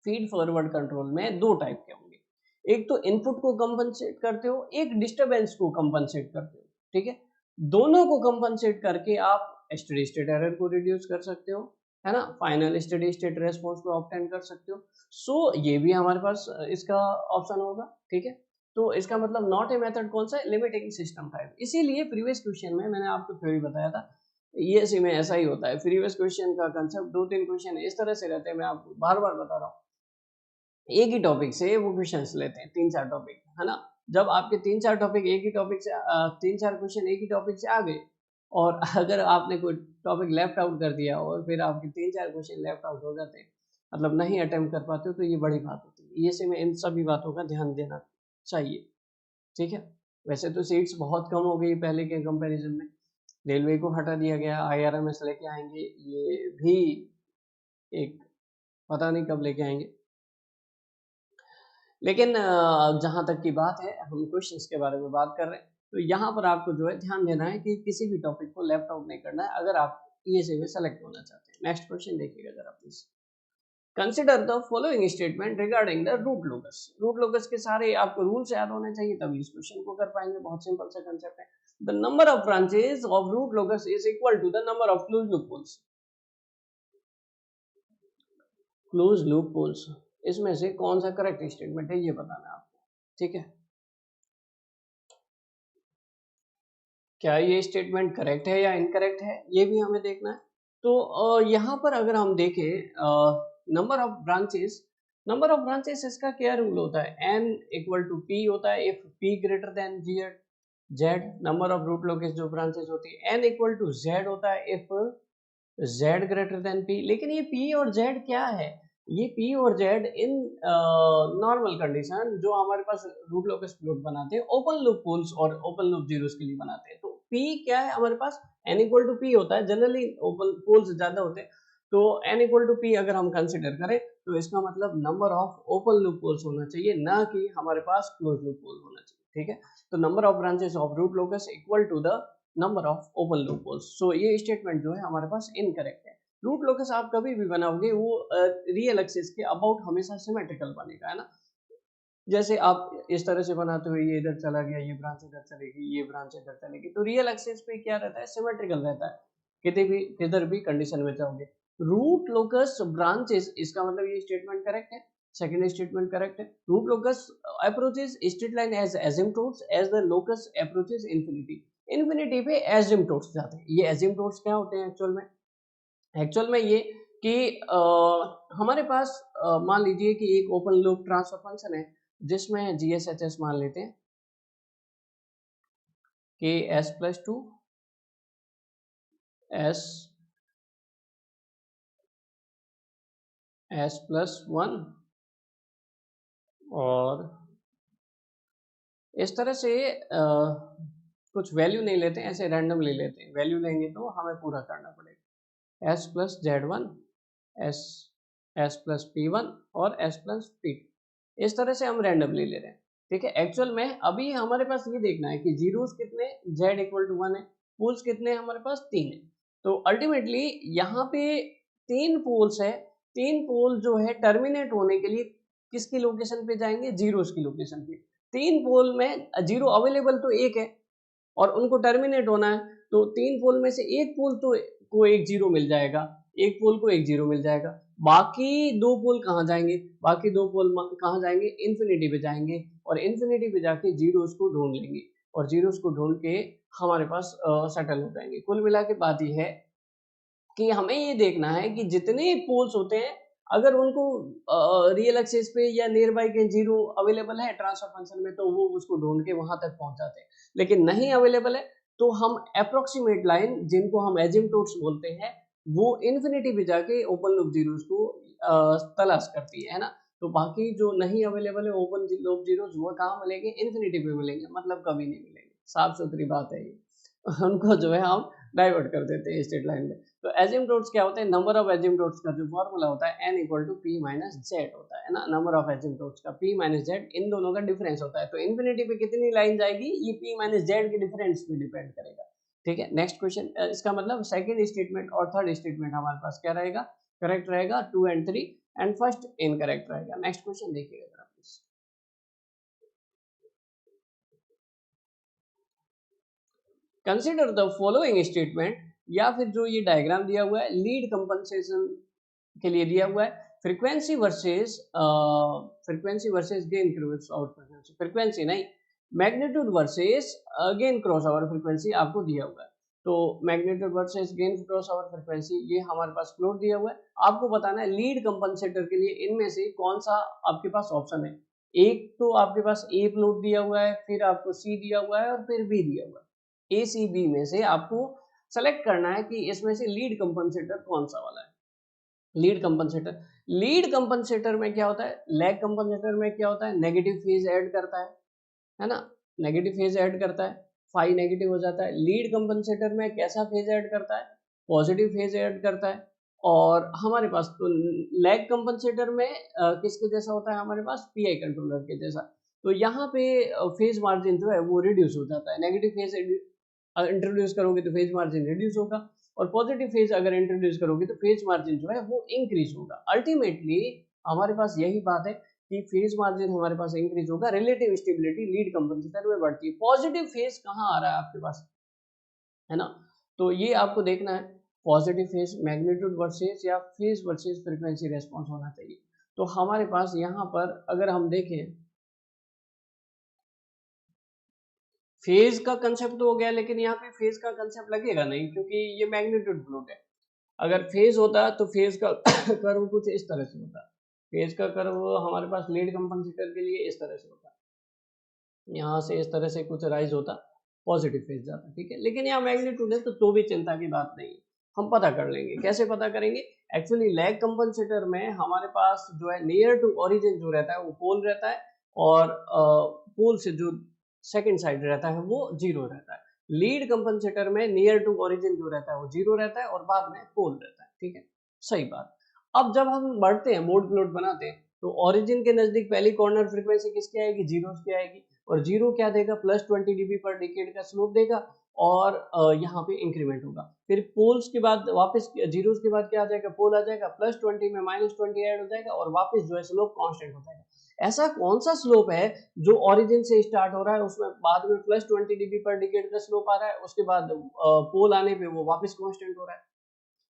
फीड फॉरवर्ड कंट्रोल में 2 टाइप के होंगे, एक तो इनपुट को कंपनसेट करते हो, एक डिस्टरबेंस को कंपनसेट करते हो, ठीक है। दोनों को कंपनसेट करके आप स्टेडी स्टेट एरर को रिड्यूस कर सकते हो, है ना, फाइनल स्टेडी स्टेट रेस्पॉन्स को ऑब्टेन कर सकते हो। सो ये भी हमारे पास इसका ऑप्शन होगा, ठीक है। तो इसका मतलब नॉट ए मेथड कौन सा है? Limiting system type. इसीलिए प्रीवियस क्वेश्चन में मैंने आपको थ्योरी बताया था, ये में ऐसा ही होता है। प्रीवियस क्वेश्चन का कंसेप्ट 2-3 क्वेश्चन इस तरह से रहते हैं, मैं आपको बार बार बता रहा हूँ। एक ही टॉपिक से वो क्वेश्चंस लेते हैं, 3-4 टॉपिक, है ना। जब आपके 3-4 टॉपिक एक ही टॉपिक से 3-4 क्वेश्चन एक ही टॉपिक से आ गए, और अगर आपने कोई टॉपिक लेफ्ट आउट कर दिया और फिर आपके 3-4 क्वेश्चन लेफ्ट आउट हो जाते हैं, मतलब नहीं अटेम्प्ट कर पाते हो, तो ये बड़ी बात होती है। ये से में इन सभी बातों का ध्यान देना चाहिए, ठीक है। वैसे तो सीट्स बहुत कम हो गई पहले के कंपैरिजन में, रेलवे को हटा दिया गया, IRMS लेके आएंगे, ये भी एक पता नहीं कब लेके आएंगे। लेकिन जहाँ तक की बात है, हम क्वेश्चंस के बारे में बात कर रहे हैं, तो यहाँ पर आपको जो है ध्यान देना है कि किसी भी टॉपिक को लेफ्ट आउट नहीं करना है अगर आप ESA में सेलेक्ट होना चाहते हैं। नेक्स्ट क्वेश्चन देखिएगा जरा please. Consider the following statement regarding the root locus. Root locus के सारे आपको रूल्स याद होने चाहिए, तभी इस क्वेश्चन को कर पाएंगे। बहुत सिंपल सा कंसेप्ट है। The number of branches of root locus is equal to the number of close loop poles. Close loop poles, इसमें से कौन सा करेक्ट स्टेटमेंट है ये बताना है आपको, ठीक है। क्या ये स्टेटमेंट करेक्ट है या इनकरेक्ट है, ये भी हमें देखना है। तो यहाँ पर अगर हम देखें number of branches, number of branches इसका क्या रूल होता है? n इक्वल टू p होता है if p greater than z। Number of root locus जो ब्रांचेस होती है, n इक्वल टू z होता है if z greater than p। लेकिन ये p और z क्या है? ये p और z इन नॉर्मल कंडीशन जो हमारे पास रूट लोकस प्लॉट बनाते हैं ओपन लूप पोल्स और ओपन लूप जीरोस के लिए बनाते हैं। तो p क्या है हमारे पास? n इक्वल टू p होता है, जनरली ओपन पोल्स ज्यादा होते हैं, तो n इक्वल टू p अगर हम कंसिडर करें तो इसका मतलब number of open loop poles होना चाहिए, ना कि हमारे पास क्लोज लूप पोल होना चाहिए, ठीक है। तो number of branches of root locus equal to the number of open loop poles. So ये स्टेटमेंट जो है हमारे पास इनकरेक्ट है। रूट लोकस आप कभी भी बनाओगे वो रियल एक्सिस के अबाउट हमेशा सिमेट्रिकल बनेगा, है ना। जैसे आप इस तरह से बनाते हो, ये इधर चला गया, ये ब्रांच इधर चलेगी, ये ब्रांच इधर चलेगी, तो रियल एक्सिस पे क्या रहता है, सिमेट्रिकल रहता है, किधर भी कंडीशन में जाओगे। रूट लोकस ब्रांचेस, इसका मतलब ये स्टेटमेंट करेक्ट है, सेकंड स्टेटमेंट करेक्ट है। Root locus approaches straight line as asymptotes as the locus approaches infinity. Infinity पे एसिम्पटोट्स जाते हैं। ये एसिम्पटोट्स क्या होते हैं एक्चुअल में ये कि हमारे पास मान लीजिए कि एक ओपन लूप ट्रांसफर फंक्शन है जिसमें GSHS मान लेते हैं कि S+2 S+1 और इस तरह से कुछ वैल्यू नहीं लेते हैं, ऐसे रैंडम ले लेते हैं। वैल्यू लेंगे तो हमें पूरा करना पड़ेगा। S+Z1 S+P1 और S+P2, इस तरह से हम रैंडम ले रहे हैं, ठीक है। एक्चुअल में अभी हमारे पास ये देखना है कि जीरोस कितने, Z=1 है, पोल्स कितने हमारे पास 3 है। तो अल्टीमेटली यहाँ पे 3 पोल्स है, 3 पोल जो है टर्मिनेट होने के लिए किसकी लोकेशन पे जाएंगे, जीरोस की लोकेशन पे। 3 पोल में जीरो अवेलेबल तो एक है और उनको टर्मिनेट होना है, तो 3 पोल में से एक पोल तो को एक जीरो मिल जाएगा, एक पोल को एक जीरो मिल जाएगा। बाकी 2 पोल कहाँ जाएंगे, बाकी 2 पोल कहाँ जाएंगे, इन्फिनिटी पे जाएंगे और इन्फिनिटी पे जाके जीरोस को ढूंढ लेंगे और जीरोस को ढूंढ के हमारे पास सेटल हो जाएंगे। कुल मिला के बात ये है कि हमें ये देखना है कि जितने पोल्स होते हैं अगर उनको रियल एक्सिस पे या नियर बाई के जीरो अवेलेबल है ट्रांसफर फंक्शन में, तो वो उसको ढूंढ के वहां तक पहुंच जाते हैं। लेकिन नहीं अवेलेबल है तो हम अप्रोक्सीमेट लाइन, जिनको हम एजिम्पटोट्स बोलते हैं, वो इन्फिनिटी पे जाके ओपन लूप जीरोस को तलाश करती है ना। तो बाकी जो नहीं अवेलेबल है ओपन लूप जीरोस, वो कहाँ मिलेंगे, इन्फिनिटी पे मिलेंगे, मतलब कभी नहीं मिलेंगे। साफ सुथरी बात है ये। उनको जो है हम डाइवर्ट कर देते हैं स्ट्रेट लाइन में। तो एजिम्पटोट्स क्या होते हैं, नंबर ऑफ एजिम्पटोट्स का जो फॉर्मूला होता है n=p-z होता है ना। नंबर ऑफ एजिम्पटोट्स का p-z इन दोनों का डिफरेंस होता है। तो इन्फिनिटी पे कितनी लाइन जाएगी ये p-z के डिफरेंस पे डिपेंड करेगा, ठीक है। नेक्स्ट क्वेश्चन, इसका मतलब सेकंड स्टेटमेंट और थर्ड स्टेटमेंट हमारे पास क्या रहेगा, करेक्ट रहेगा, 2 और 3 एंड फर्स्ट इनकरेक्ट रहेगा। नेक्स्ट क्वेश्चन देखिएगा जरा please. Consider the following statement, या फिर जो ये डायग्राम दिया हुआ है लीड कंपनसेशन के लिए दिया हुआ है, frequency versus gain cross over frequency, frequency नहीं, magnitude versus gain cross over frequency आपको दिया हुआ है। तो magnitude versus gain cross over frequency ये हमारे पास प्लॉट दिया हुआ है। आपको बताना है लीड कंपनसेटर के लिए इनमें से कौन सा आपके पास ऑप्शन है। एक तो आपके पास ए प्लॉट दिया हुआ है, फिर आपको सी दिया हुआ है और फिर बी दिया हुआ है। ए सी बी में से आपको सेलेक्ट करना है कि इसमें से लीड कंपनसेटर कौन सा वाला है। लीड कंपनसेटर में क्या होता है, लैग कंपनसेटर में क्या होता है, नेगेटिव फेज ऐड करता है ना, नेगेटिव फेज ऐड करता है, फाई नेगेटिव हो जाता है। लीड कंपनसेटर में कैसा फेज ऐड करता है, पॉजिटिव फेज ऐड करता है। और हमारे पास तो लैग कंपनसेटर में किसके जैसा होता है, हमारे पास पीआई कंट्रोलर के जैसा। तो यहाँ पे फेज मार्जिन जो है वो रिड्यूस हो जाता है। नेगेटिव फेज इंट्रोड्यूस करोगे तो फेज मार्जिन रिड्यूस होगा और पॉजिटिव फेज अगर इंट्रोड्यूस करोगे तो फेज मार्जिन जो है वो इंक्रीज होगा। अल्टीमेटली हमारे पास यही बात है कि फेज मार्जिन हमारे पास इंक्रीज होगा, रिलेटिव स्टेबिलिटी लीड कंपनसेटर में बढ़ती है। पॉजिटिव फेज कहाँ आ रहा है आपके पास, है ना, तो ये आपको देखना है पॉजिटिव फेज मैग्नीट्यूड वर्सेस या फेज वर्सेस फ्रीक्वेंसी रेस्पॉन्स होना चाहिए। तो हमारे पास यहाँ पर अगर हम देखें फेज का कंसेप्ट हो गया, लेकिन यहाँ पे फेज का कंसेप्ट लगेगा नहीं क्योंकि ये मैग्नीट्यूड प्लॉट है। अगर फेज होता तो फेज का कर्व कुछ इस तरह से होता, फेज का कर्व हमारे पास लीड कंपनसेटर के लिए इस तरह से होता, यहाँ से इस तरह से कुछ राइज होता, पॉजिटिव फेज जाता, ठीक है। लेकिन यहाँ मैग्नीट्यूड है तो भी चिंता की बात नहीं है, हम पता कर लेंगे। कैसे पता करेंगे, एक्चुअली लैग कंपनसेटर में हमारे पास जो है नियर टू ओरिजिन जो रहता है वो पोल रहता है और पोल से जो सेकंड साइड रहता है वो जीरो रहता है। लीड कंपनसेटर में नियर टू ओरिजिन जो रहता है वो जीरो रहता है और बाद में पोल रहता है, ठीक है, सही बात। अब जब हम बढ़ते हैं मोड प्लॉट बनाते हैं तो ओरिजिन के नजदीक पहली कॉर्नर फ्रीक्वेंसी किसकी आएगी, जीरो की आएगी और जीरो क्या देगा, +20 dB पर डिकेड का स्लोप देगा और यहाँ पे इंक्रीमेंट होगा। फिर पोल्स के बाद वापस जीरोस के बाद क्या आ जाएगा, पोल आ जाएगा, +20 में -20 ऐड हो जाएगा और वापस जो है स्लोप कांस्टेंट हो जाएगा। ऐसा कौन सा स्लोप है जो ओरिजिन से स्टार्ट हो रहा है, उसमें बाद में +20 dB पर डिकेड का स्लोप आ रहा है, उसके बाद पोल आने पे वो वापस कांस्टेंट हो रहा है।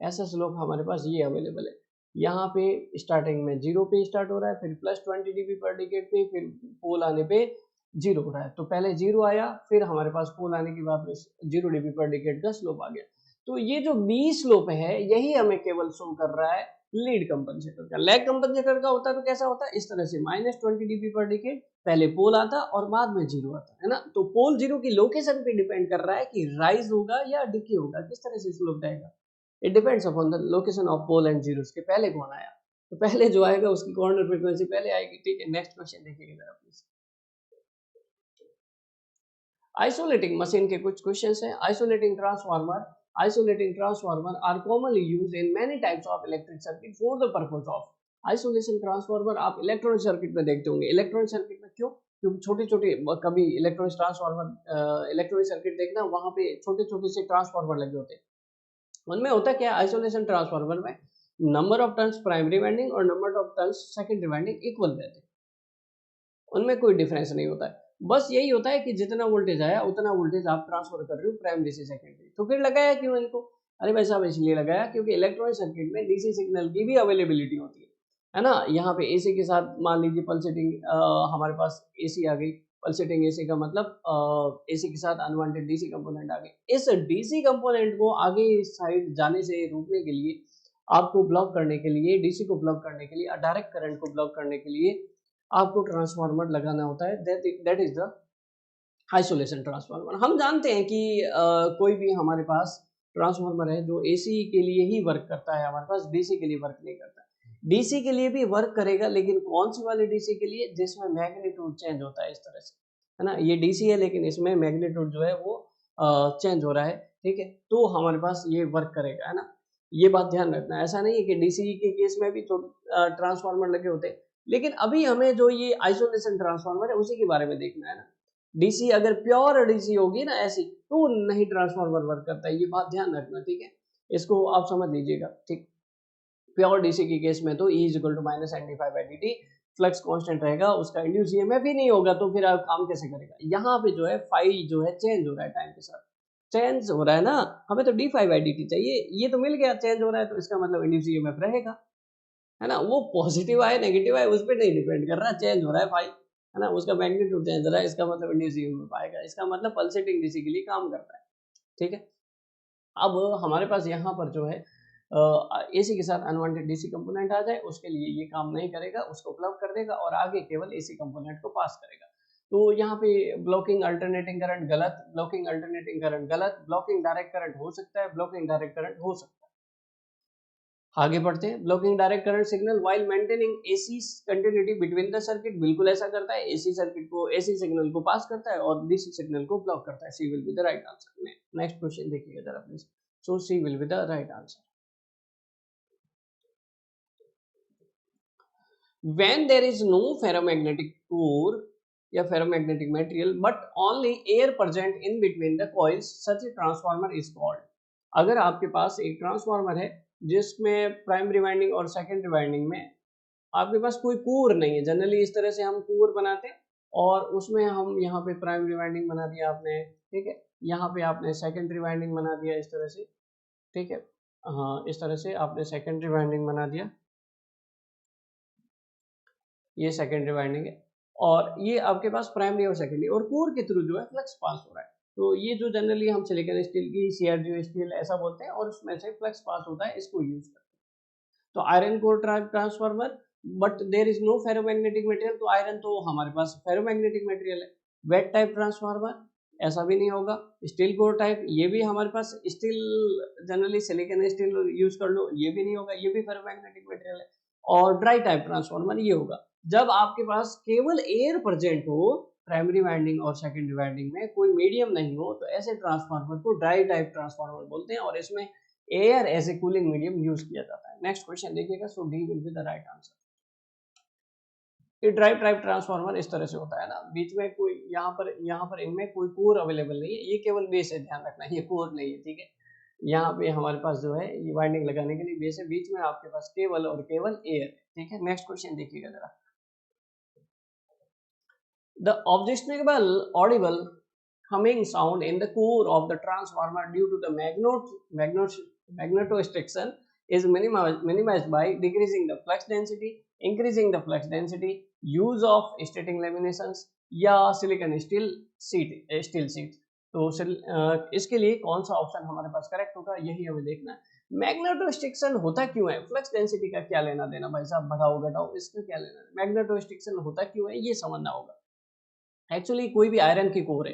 ऐसा स्लोप हमारे पास ये अवेलेबल है। यहाँ पे स्टार्टिंग में 0 पे स्टार्ट हो रहा है, फिर +20 dB पर डिकेड पे, फिर पोल आने पे 0 हो रहा है। तो पहले 0 आया, फिर हमारे पास पोल आने के बाद 0 dB पर डिकेड का स्लोप आ गया। तो ये जो बी स्लोप है यही हमें केवल शो कर रहा है लीड कंपनसेटर का। लैग कंपनसेटर का होता है तो कैसा होता है, इस तरह से -20 dB पर डिकेड, पहले पोल आता और बाद में 0 आता है ना। तो पोल 0 की लोकेशन पे डिपेंड कर रहा है कि राइज होगा या डिके होगा, किस तरह से स्लोप जाएगा। It depends upon the location of pole and zeros के पहले कौन आया, तो पहले जो आएगा उसकी कॉर्नर फ्रीक्वेंसी पहले आएगी। ठीक है, नेक्स्ट क्वेश्चन देखिएगा जरा प्लीज। आइसोलेटिंग मशीन के कुछ क्वेश्चंस हैं। Isolating transformer are commonly used in many types of electric circuit for the purpose of. Isolation transformer आप इलेक्ट्रॉनिक सर्किट में देखते होंगे। इलेक्ट्रॉनिक सर्किट में क्यों, क्योंकि छोटे छोटे, कभी इलेक्ट्रॉनिक ट्रांसफार्मर इलेक्ट्रॉनिक सर्किट देखना, वहां पे छोटे छोटे से ट्रांसफार्मर लगे होते हैं। उनमें होता क्या है, आइसोलेशन ट्रांसफार्मर में number of turns primary winding और number of turns secondary winding equal रहते हैं, उनमें कोई डिफरेंस नहीं होता है। बस यही होता है कि जितना वोल्टेज आया उतना वोल्टेज आप ट्रांसफर कर रहे हो प्राइमरी से सेकेंडरी। तो फिर लगाया क्यों इनको, अरे भाई साहब इसलिए लगाया क्योंकि इलेक्ट्रॉनिक सर्किट में डीसी सिग्नल की भी अवेलेबिलिटी होती है ना। यहाँ पे एसी के साथ मान लीजिए पल्सेटिंग, हमारे पास एसी आ गई, पल्सेटिंग एसी का मतलब एसी के साथ अनवांटेड डीसी कंपोनेंट आ गए। इस डीसी कंपोनेंट को आगे साइड जाने से रोकने के लिए, आपको ब्लॉक करने के लिए, डीसी को ब्लॉक करने के लिए, डायरेक्ट करंट को ब्लॉक करने के लिए आपको ट्रांसफार्मर लगाना होता है। That is the isolation transformer. हम जानते हैं कि कोई भी हमारे पास ट्रांसफार्मर है जो एसी के लिए ही वर्क करता है, हमारे पास डीसी के लिए वर्क नहीं करता। डीसी के लिए भी वर्क करेगा, लेकिन कौन सी वाली डीसी के लिए, जिसमें मैग्नीट्यूड चेंज होता है इस तरह से, है ना। ये डीसी है लेकिन इसमें मैग्नीट्यूड जो है वो चेंज हो रहा है, ठीक है, तो हमारे पास ये वर्क करेगा, है ना। ये बात ध्यान रखना है। ऐसा नहीं है कि डीसी के केस में भी ट्रांसफार्मर लगे होते हैं, लेकिन अभी हमें जो ये आइसोलेशन ट्रांसफार्मर है उसी के बारे में देखना है ना। डीसी अगर प्योर डीसी होगी ना ऐसी, तो नहीं ट्रांसफार्मर वर्क करता है, ये बात ध्यान रखना, ठीक है, इसको आप समझ लीजिएगा। ठीक, प्योर डीसी के केस में तो E = -NdΦ/dt, फ्लक्स कांस्टेंट रहेगा, उसका इंड्यूस ईएमएफ भी नहीं होगा, तो फिर आप काम कैसे करेगा। यहाँ पे जो है फाई जो है चेंज हो रहा है, टाइम के साथ चेंज हो रहा है ना, हमें तो dΦ/dt चाहिए, ये तो मिल गया, चेंज हो रहा है तो इसका मतलब इंड्यूस ईएमएफ रहेगा, है ना। वो पॉजिटिव आए नेगेटिव आए उस पर नहीं डिपेंड कर रहा, चेंज हो रहा है फाई, है ना, उसका मैग्नीट्यूड चेंज हो रहा है, इसका मतलब इंड्यूस ईएमएफ आएगा, इसका मतलब पल्सेटिंग डीसी के लिए काम करता है, ठीक है। अब हमारे पास यहाँ पर जो है एसी के साथ अनवांटेड डीसी कंपोनेंट आ जाए, उसके लिए ये काम नहीं करेगा, उसको प्लग कर देगा और आगे केवल एसी कंपोनेंट को पास करेगा। तो यहाँ पे ब्लॉकिंग अल्टरनेटिंग करंट गलत, ब्लॉकिंग अल्टरनेटिंग करंट गलत, ब्लॉकिंग डायरेक्ट करंट हो सकता है, ब्लॉकिंग डायरेक्ट करंट हो सकता है। आगे बढ़ते हैं। Blocking direct current signal while maintaining AC continuity between the circuit, बिल्कुल ऐसा करता है, एसी सर्किट को, एसी सिग्नल को पास करता है और डीसी सिग्नल को ब्लॉक करता है। C will be the right answer. Next question देखिएगा जरा please. So C will be the right answer. When there is no ferromagnetic core या ferromagnetic material but only air present in between the coils, such a transformer is called। अगर आपके पास एक transformer है जिसमें primary winding और secondary winding में आपके पास कोई कोर नहीं है, जनरली इस तरह से हम कोर बनाते हैं और उसमें हम यहाँ पे प्राइमरी वाइंडिंग बना दिया आपने, ठीक है, यहाँ पे आपने सेकेंडरी वाइंडिंग बना दिया इस तरह से, ठीक है, हाँ इस तरह से आपने सेकेंडरी वाइंडिंग बना दिया, ये सेकेंडरी वाइंडिंग है और ये आपके पास प्राइमरी और सेकेंडरी, और कोर के थ्रू जो है फ्लक्स पास हो रहा है। तो ये जो जनरली हम सिलिकॉन स्टील की CRGO स्टील ऐसा बोलते हैं और उसमें से फ्लक्स पास होता है, इसको यूज करते हैं। तो iron core transformer but there is no ferromagnetic material, तो आयरन तो हमारे पास फेरोमैग्नेटिक मटेरियल है। वेट टाइप ट्रांसफार्मर ऐसा भी नहीं होगा। स्टील कोर टाइप, ये भी हमारे पास steel, generally silicon steel use कर लो, ये भी नहीं होगा, ये भी फेरोमैग्नेटिक मटेरियल है। और ड्राई टाइप ट्रांसफार्मर ये होगा जब आपके पास केवल एयर प्रेजेंट हो प्राइमरी वाइंडिंग और सेकेंडरी वाइंडिंग में, कोई मीडियम नहीं हो, तो ऐसे ट्रांसफार्मर को ड्राई टाइप ट्रांसफार्मर बोलते हैं और इसमें air as a cooling medium use किया जाता है। नेक्स्ट क्वेश्चन देखिएगा। So D will be the right answer. ये ड्राइव ट्रांसफार्मर इस तरह से होता है ना, बीच में कोई यहाँ पर इनमें कोई कोर अवेलेबल नहीं है, ये केवल बेस है, ध्यान रखना ये कोर नहीं है, ठीक है। यहाँ पे हमारे पास जो है ये वाइंडिंग लगाने के लिए बेस है, बीच में आपके पास केबल और केवल एयर है, ठीक है। नेक्स्ट क्वेश्चन देखिएगा जरा। The objectionable audible humming sound in the core of the transformer due to the magnetostriction is minimized by decreasing the flux density, increasing the flux density, use of static laminations या silicon steel sheet। तो इसके लिए कौन सा option हमारे पास correct होगा, यही हमें देखना है। मैग्नेटोस्ट्रिक्शन होता क्यों है, फ्लक्स डेंसिटी का क्या लेना देना भाई साहब, बढ़ाओ घटाओ इसका क्या लेना, मैग्नेटोस्ट्रिक्शन होता क्यों है ये समझना होगा। एक्चुअली कोई भी आयरन की कोर है,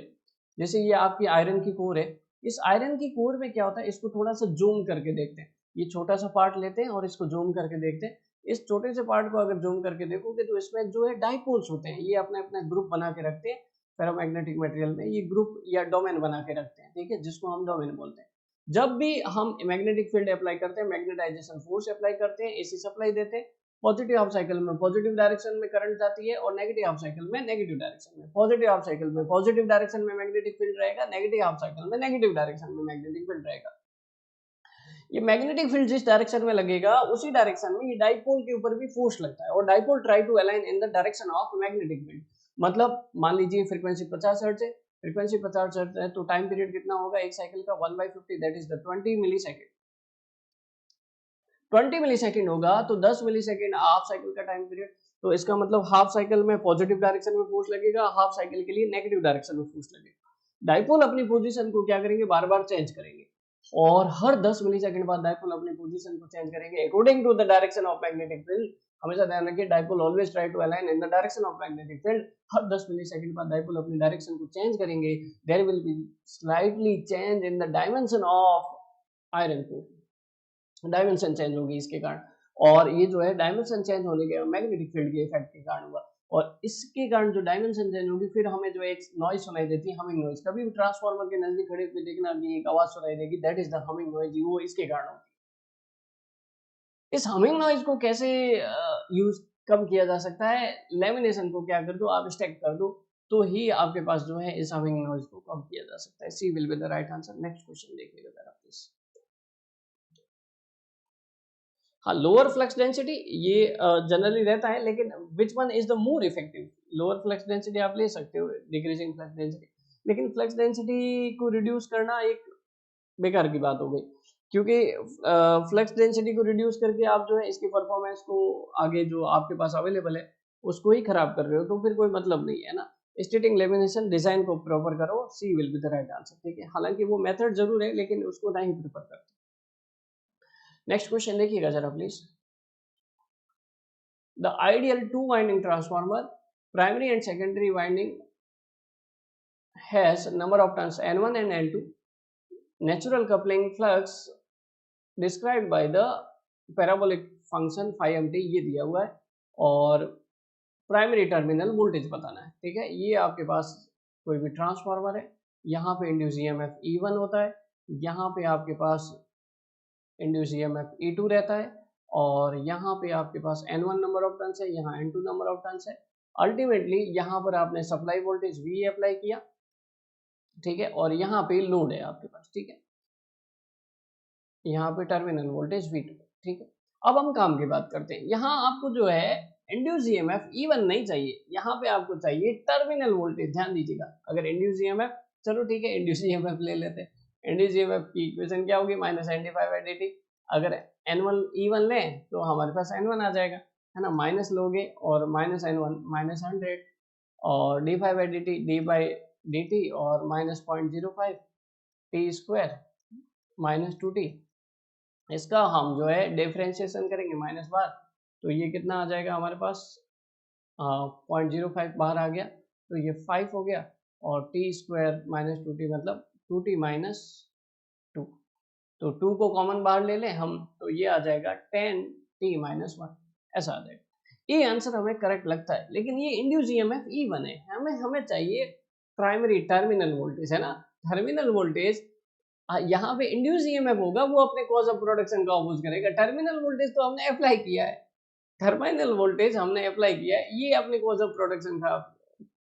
जैसे ये आपकी आयरन की कोर है, इस आयरन की कोर में क्या होता है, इसको थोड़ा सा जूम करके देखते हैं, ये छोटा सा पार्ट लेते हैं और इसको जूम करके देखते हैं। इस छोटे से पार्ट को अगर जूम करके देखोगे तो इसमें जो है डाइपोल्स होते हैं, ये अपने अपने ग्रुप बना के रखते हैं फेरोमैग्नेटिक मटेरियल में, ये ग्रुप या डोमेन बना के रखते हैं, ठीक है, जिसको हम डोमेन बोलते हैं। जब भी हम मैग्नेटिक फील्ड अप्लाई करते हैं, मैग्नेटाइजेशन फोर्स अप्लाई करते हैं, एसी सप्लाई देते हैं, पॉजिटिव हाफ साइकिल में पॉजिटिव डायरेक्शन में करंट जाती है और नेगेटिव हाफ साइकिल में नेगेटिव डायरेक्शन में। पॉजिटिव हाफ साइकिल में पॉजिटिव डायरेक्शन में मैग्नेटिक फील्ड रहेगा, नेगेटिव हाफ साइकिल में नेगेटिव डायरेक्शन में मैग्नेटिक फील्ड रहेगा। ये मैग्नेटिक फील्ड जिस डायरेक्शन में लगेगा उसी डायरेक्शन में ये डाइपोल के ऊपर भी फोर्स लगता है, और dipole try to align in the direction of magnetic field. मतलब मान लीजिए फ्रीक्वेंसी 50 हर्ट्ज है, फ्रीक्वेंसी 50 हर्ट्ज है, तो टाइम पीरियड कितना होगा एक साइकिल का, 1/50, that is the 20 millisecond. 20 millisecond होगा तो 10 मिली सेकेंड हाफ साइकिल का टाइम पीरियड, तो इसका मतलब हाफ साइकिल में पॉजिटिव डायरेक्शन में फोर्स लगेगा, हाफ साइकिल के लिए नेगेटिव डायरेक्शन में फोर्स लगेगा। डाइपोल अपनी पोजीशन को क्या करेंगे, बार बार चेंज करेंगे, और हर 10 मिली सेकेंड बाद डाइपोल अपनी पोजीशन को चेंज करेंगे according to the direction of magnetic field. हमेशा ध्यान रखिए, dipole always try to align in the direction of magnetic field. हर 10 मिली सेकेंड बाद डाइपोल अपनी डायरेक्शन को चेंज करेंगे, there will be slightly change in the dimension of iron core, dimension change होगी इसके कारण, और ये जो है डायमेंशन चेंज होने के मैग्नेटिक फील्ड के इफेक्ट के कारण हुआ, और इसके कारण जो डायमेंशन चेंज होगी फिर हमें जो एक नॉइज सुनाई देती है, हमिंग नॉइज। कभी भी ट्रांसफार्मर के नजदीक खड़े हुए देखना कि एक आवाज सुनाई देगी, that is the humming noise, वो इसके कारण होती है। इस हमिंग नॉइज को कैसे यूज कम किया जा सकता है, लेमिनेशन को क्या कर दो आप, स्टैक कर दो, तो ही आपके पास जो है इस हमिंग नॉइज को कम किया जा सकता है। C will be the right answer. Next question देखिएगा जरा प्लीज। हाँ, लोअर फ्लक्स डेंसिटी ये जनरली रहता है, लेकिन which one is the more effective. Lower flux density आप ले सकते हो, डिक्रीजिंग फ्लक्स डेंसिटी, लेकिन फ्लक्स डेंसिटी को रिड्यूस करना एक बेकार की बात हो गई, क्योंकि फ्लक्स डेंसिटी को रिड्यूस करके आप जो है इसकी परफॉर्मेंस को आगे जो आपके पास अवेलेबल है उसको ही खराब कर रहे हो, तो फिर कोई मतलब नहीं है ना। स्टेटिक लेमिनेशन डिजाइन को प्रॉपर करो, C will be the right answer, ठीक है। हालांकि वो मेथड जरूर है लेकिन उसको नहीं प्रेफर करते। नेक्स्ट क्वेश्चन देखिएगा जरा please. The ideal 2 winding transformer, primary and secondary winding has number of turns N1 and N2, natural coupling flux described by the parabolic function phi mt, ये दिया हुआ है, और प्राइमरी टर्मिनल वोल्टेज बताना है, ठीक है। ये आपके पास कोई भी ट्रांसफार्मर है, यहाँ पे इंड्यूस ईएमएफ E1 होता है, यहाँ पे आपके पास इंड्यूस ईएमएफ E2 रहता है, और यहाँ पे आपके पास N1 नंबर ऑफ टर्न्स है, यहाँ N2 नंबर ऑफ टर्न्स है। अल्टीमेटली यहाँ पर आपने सप्लाई वोल्टेज V अप्लाई किया, ठीक है, और यहाँ पे लोड है आपके पास, ठीक है, यहाँ पे टर्मिनल वोल्टेज V2, ठीक है। अब हम काम की बात करते हैं। यहाँ आपको जो है इंड्यूस ईएमएफ E1 नहीं चाहिए, यहाँ पे आपको चाहिए टर्मिनल वोल्टेज। ध्यान दीजिएगा, अगर इंड्यूस ईएमएफ, चलो ठीक है इंड्यूस ईएमएफ ले लेते हैं। इंड्यूस ईएमएफ की इक्वेशन क्या होगी, -NdΦ/dt। अगर N1 E1 लें तो हमारे पास N1 आ जाएगा, है ना, माइनस लोगे और -N1 -100, और dΦ/dt d/dt और -0.05 t² -2t, इसका हम जो है डिफरेंशिएशन करेंगे माइनस बार, तो ये कितना आ जाएगा हमारे पास 0.05 बाहर आ गया, तो ये 5 हो गया, और t² -2t मतलब 2t - 2, तो 2 को कॉमन बाहर ले लें हम, तो ये आ जाएगा 10t - 1, ऐसा आ जाएगा। ये आंसर हमें करेक्ट लगता है, लेकिन ये इंड्यूस ईएमएफ E1 है, हमें चाहिए प्राइमरी टर्मिनल वोल्टेज, है ना। टर्मिनल वोल्टेज यहाँ पे इंड्यूस ईएमएफ होगा, वो अपने कॉज ऑफ प्रोडक्शन का अपोज करेगा, टर्मिनल वोल्टेज तो हमने अप्लाई किया है, टर्मिनल वोल्टेज हमने अप्लाई किया, ये अपने कॉज ऑफ प्रोडक्शन का,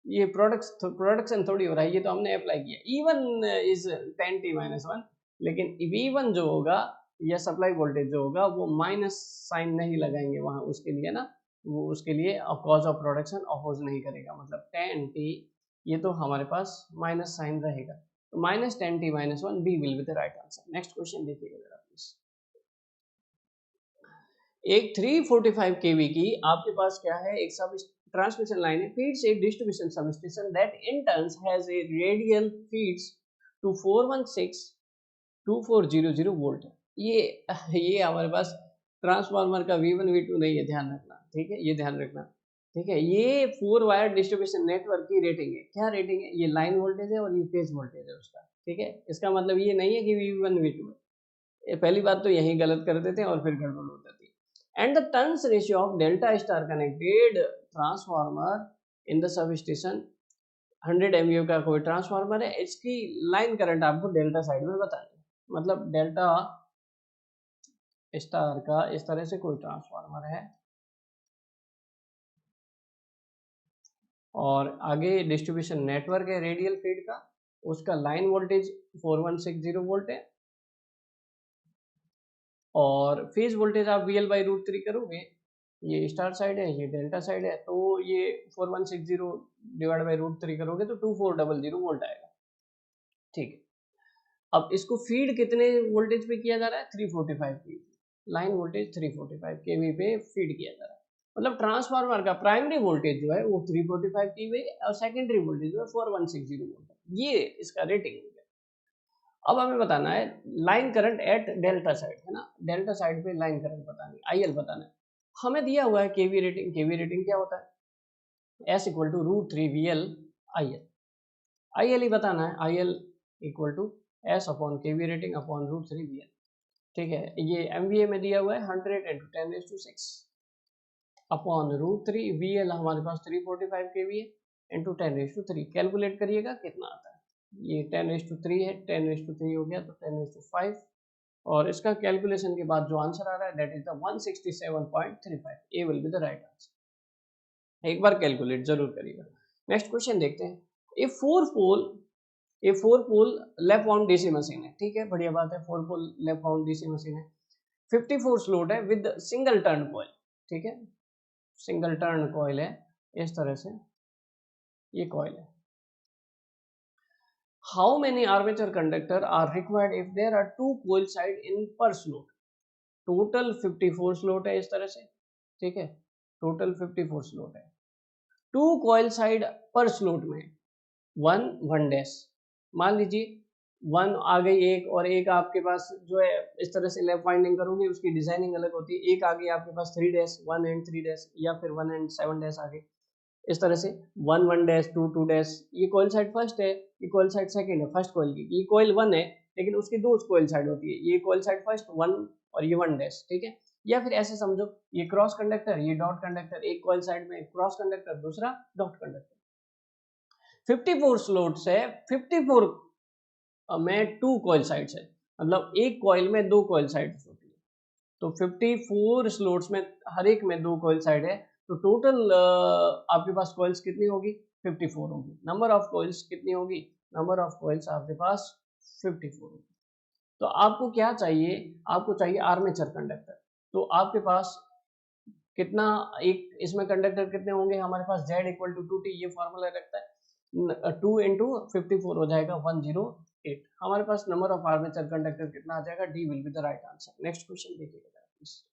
ये प्रोडक्शन थोड़ी हो रहा है, ये तो हमने अप्लाई किया। E1 इज 10t-1, लेकिन V1 जो होगा या सप्लाई वोल्टेज जो होगा वो माइनस साइन नहीं लगाएंगे वहां, उसके लिए ना, वो उसके लिए कॉज ऑफ प्रोडक्शन अपोज नहीं करेगा, मतलब 10t ये तो हमारे पास माइनस साइन रहेगा, तो -10t-1 B will be the right answer. Next question देखिएगा जरा प्लीज। एक 345 kV की आपके पास क्या है, एक सब ट्रांसमिशन लाइन है, feeds a distribution sub station that in turns has a radial feeds to 416-2400 volt. ये हमारे पास ट्रांसफार्मर का V1 V2 नहीं है, ध्यान रखना, ठीक है, ये ध्यान रखना, ठीक है। ये 4 वायर डिस्ट्रीब्यूशन नेटवर्क की रेटिंग है, क्या रेटिंग है, ये लाइन वोल्टेज है और ये फेज वोल्टेज है उसका, ठीक है। इसका मतलब ये नहीं है कि V1 V2 है, पहली बात तो यही गलत कर देते हैं और फिर गड़बड़ हो जाती है। And the turns ratio of delta star connected transformer in the sub station 100 MVA का कोई ट्रांसफार्मर है, इसकी लाइन करंट आपको डेल्टा साइड में बतानी है, मतलब डेल्टा स्टार का इस तरह से कोई ट्रांसफार्मर है और आगे डिस्ट्रीब्यूशन नेटवर्क है रेडियल फीड का, उसका लाइन वोल्टेज 4160 वोल्ट है और फेज वोल्टेज आप VL/√3 करोगे, ये स्टार साइड है, ये डेल्टा साइड है, तो ये 4160 डिवाइड/√3 करोगे तो 2400 वोल्ट आएगा, ठीक है। अब इसको फीड कितने वोल्टेज पे किया जा रहा है, 345 kV, लाइन वोल्टेज 345 kV पे फीड किया जा रहा है, मतलब ट्रांसफार्मर का प्राइमरी वोल्टेज जो है वो 345 kV और सेकेंडरी वोल्टेज जो है 4160 वोल्ट है, ये इसका रेटिंग हो गया। अब हमें बताना है line current eight delta side, है ना, डेल्टा साइड पे लाइन करंट बतानी, IL बताना है। हमें दिया हुआ है केवी रेटिंग, केवी रेटिंग क्या होता है, S = √3 VL IL, IL ही बताना है, IL = S/kV rating upon √3 VL, ठीक है। ये MVA में दिया हुआ है 100 × 10⁶ अपॉन √3 VL हमारे पास 345 kV है इंटू 10�3, कैलकुलेट करिएगा कितना आता है, ये 10�3 है, 10�3 हो गया तो 10�5, और इसका कैलकुलेशन के बाद जो आंसर आ रहा है that is the 167.35, A will be the right answer. एक बार कैलकुलेट जरूर करिएगा। नेक्स्ट क्वेश्चन देखते हैं। A four pole lap wound DC machine है, ठीक है, बढ़िया बात है, 4 pole lap wound DC machine है, 54 स्लॉट है विद सिंगल टर्न कॉइल, ठीक है, सिंगल टर्न कॉइल है, इस तरह से ये कॉइल है। How many armature conductor are required if there are 2 coil side in per slot? Total 54 slot है इस तरह से, ठीक है, टोटल 54 स्लॉट है, 2 कॉइल साइड पर स्लॉट में 1 डैश, मान लीजिए 1 आ गई एक, और एक आपके पास जो है इस तरह से लेफ्ट वाइंडिंग करोगे उसकी डिजाइनिंग अलग होती है, एक आ गई आपके पास 3 डैश, 1 एंड 3 डैश, या फिर 1 एंड 7 डैश आ गई, इस तरह से 1 डैश 2 डैश, ये कॉइल साइड फर्स्ट है, ये कॉइल साइड सेकंड है, फर्स्ट कॉइल की, ये कॉइल 1 है लेकिन उसकी 2 कॉइल साइड होती है, ये कॉइल साइड फर्स्ट 1 और ये 1 डैश, ठीक है। या फिर ऐसे समझो ये क्रॉस कंडक्टर, ये डॉट कंडक्टर, एक कॉइल साइड में क्रॉस कंडक्टर, दूसरा डॉट कंडक्टर, 54 स्लॉट्स है, 54 में 2 कॉइल साइड्स है, मतलब एक कॉइल में 2 कॉइल साइड्स होती है, तो 54 स्लॉट्स में हर एक में 2 कॉइल साइड है, तो टोटल आपके पास कॉइल्स कितनी होगी, 54 होगी। नंबर ऑफ कॉइल्स कितनी होगी, नंबर ऑफ कॉइल्स आपके पास 54 होगी। तो आपको क्या चाहिए, आपको चाहिए आर्मेचर कंडक्टर, तो आपके पास कितना, एक इसमें कंडक्टर कितने होंगे हमारे पास, Z = 2T, ये फॉर्मूला रखता है, 2 × 54 हो जाएगा 108, हमारे पास नंबर ऑफ आर्मेचर कंडक्टर कितना आ जाएगा, D will be the right answer. Next question देखिएगा please.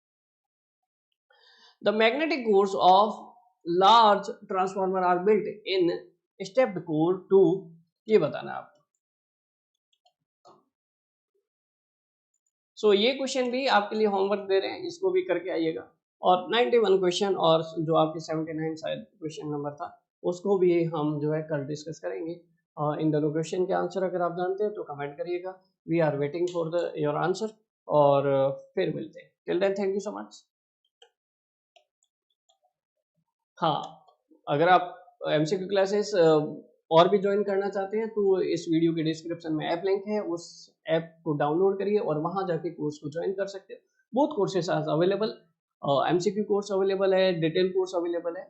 The magnetic cores of large transformer are built in stepped core to, ये बताना है आपको। सो ये क्वेश्चन भी आपके लिए होमवर्क दे रहे हैं, इसको भी करके आइएगा, और 91 क्वेश्चन और जो आपके 79 शायद क्वेश्चन नंबर था उसको भी हम जो है कल डिस्कस करेंगे। इन दोनों क्वेश्चन के आंसर अगर आप जानते हैं तो कमेंट करिएगा, we are waiting for the your answer, और फिर मिलते हैं, till then thank you so much. हाँ, अगर आप MCQ क्लासेस और भी ज्वाइन करना चाहते हैं तो इस वीडियो के डिस्क्रिप्शन में ऐप लिंक है, उस ऐप को डाउनलोड करिए और वहां जाके कोर्स को ज्वाइन कर सकते हो। Both courses are available MCQ course available है, डिटेल कोर्स अवेलेबल है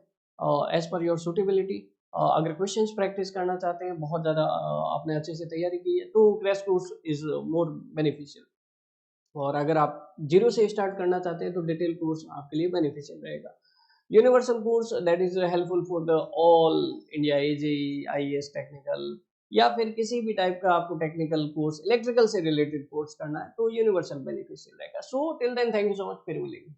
एज पर योर सुटेबिलिटी। अगर क्वेश्चंस प्रैक्टिस करना चाहते हैं, बहुत ज़्यादा आपने अच्छे से तैयारी की है, तो crash course is more beneficial. और अगर आप जीरो से स्टार्ट करना चाहते हैं तो डिटेल कोर्स आपके लिए बेनिफिशियल रहेगा। Universal course that is helpful for the all India AJE IAS technical, या फिर किसी भी टाइप का आपको टेक्निकल कोर्स इलेक्ट्रिकल से रिलेटेड कोर्स करना है तो यूनिवर्सल बेनिफिशियल रहेगा। So till then thank you so much, फिर मिलेंगे।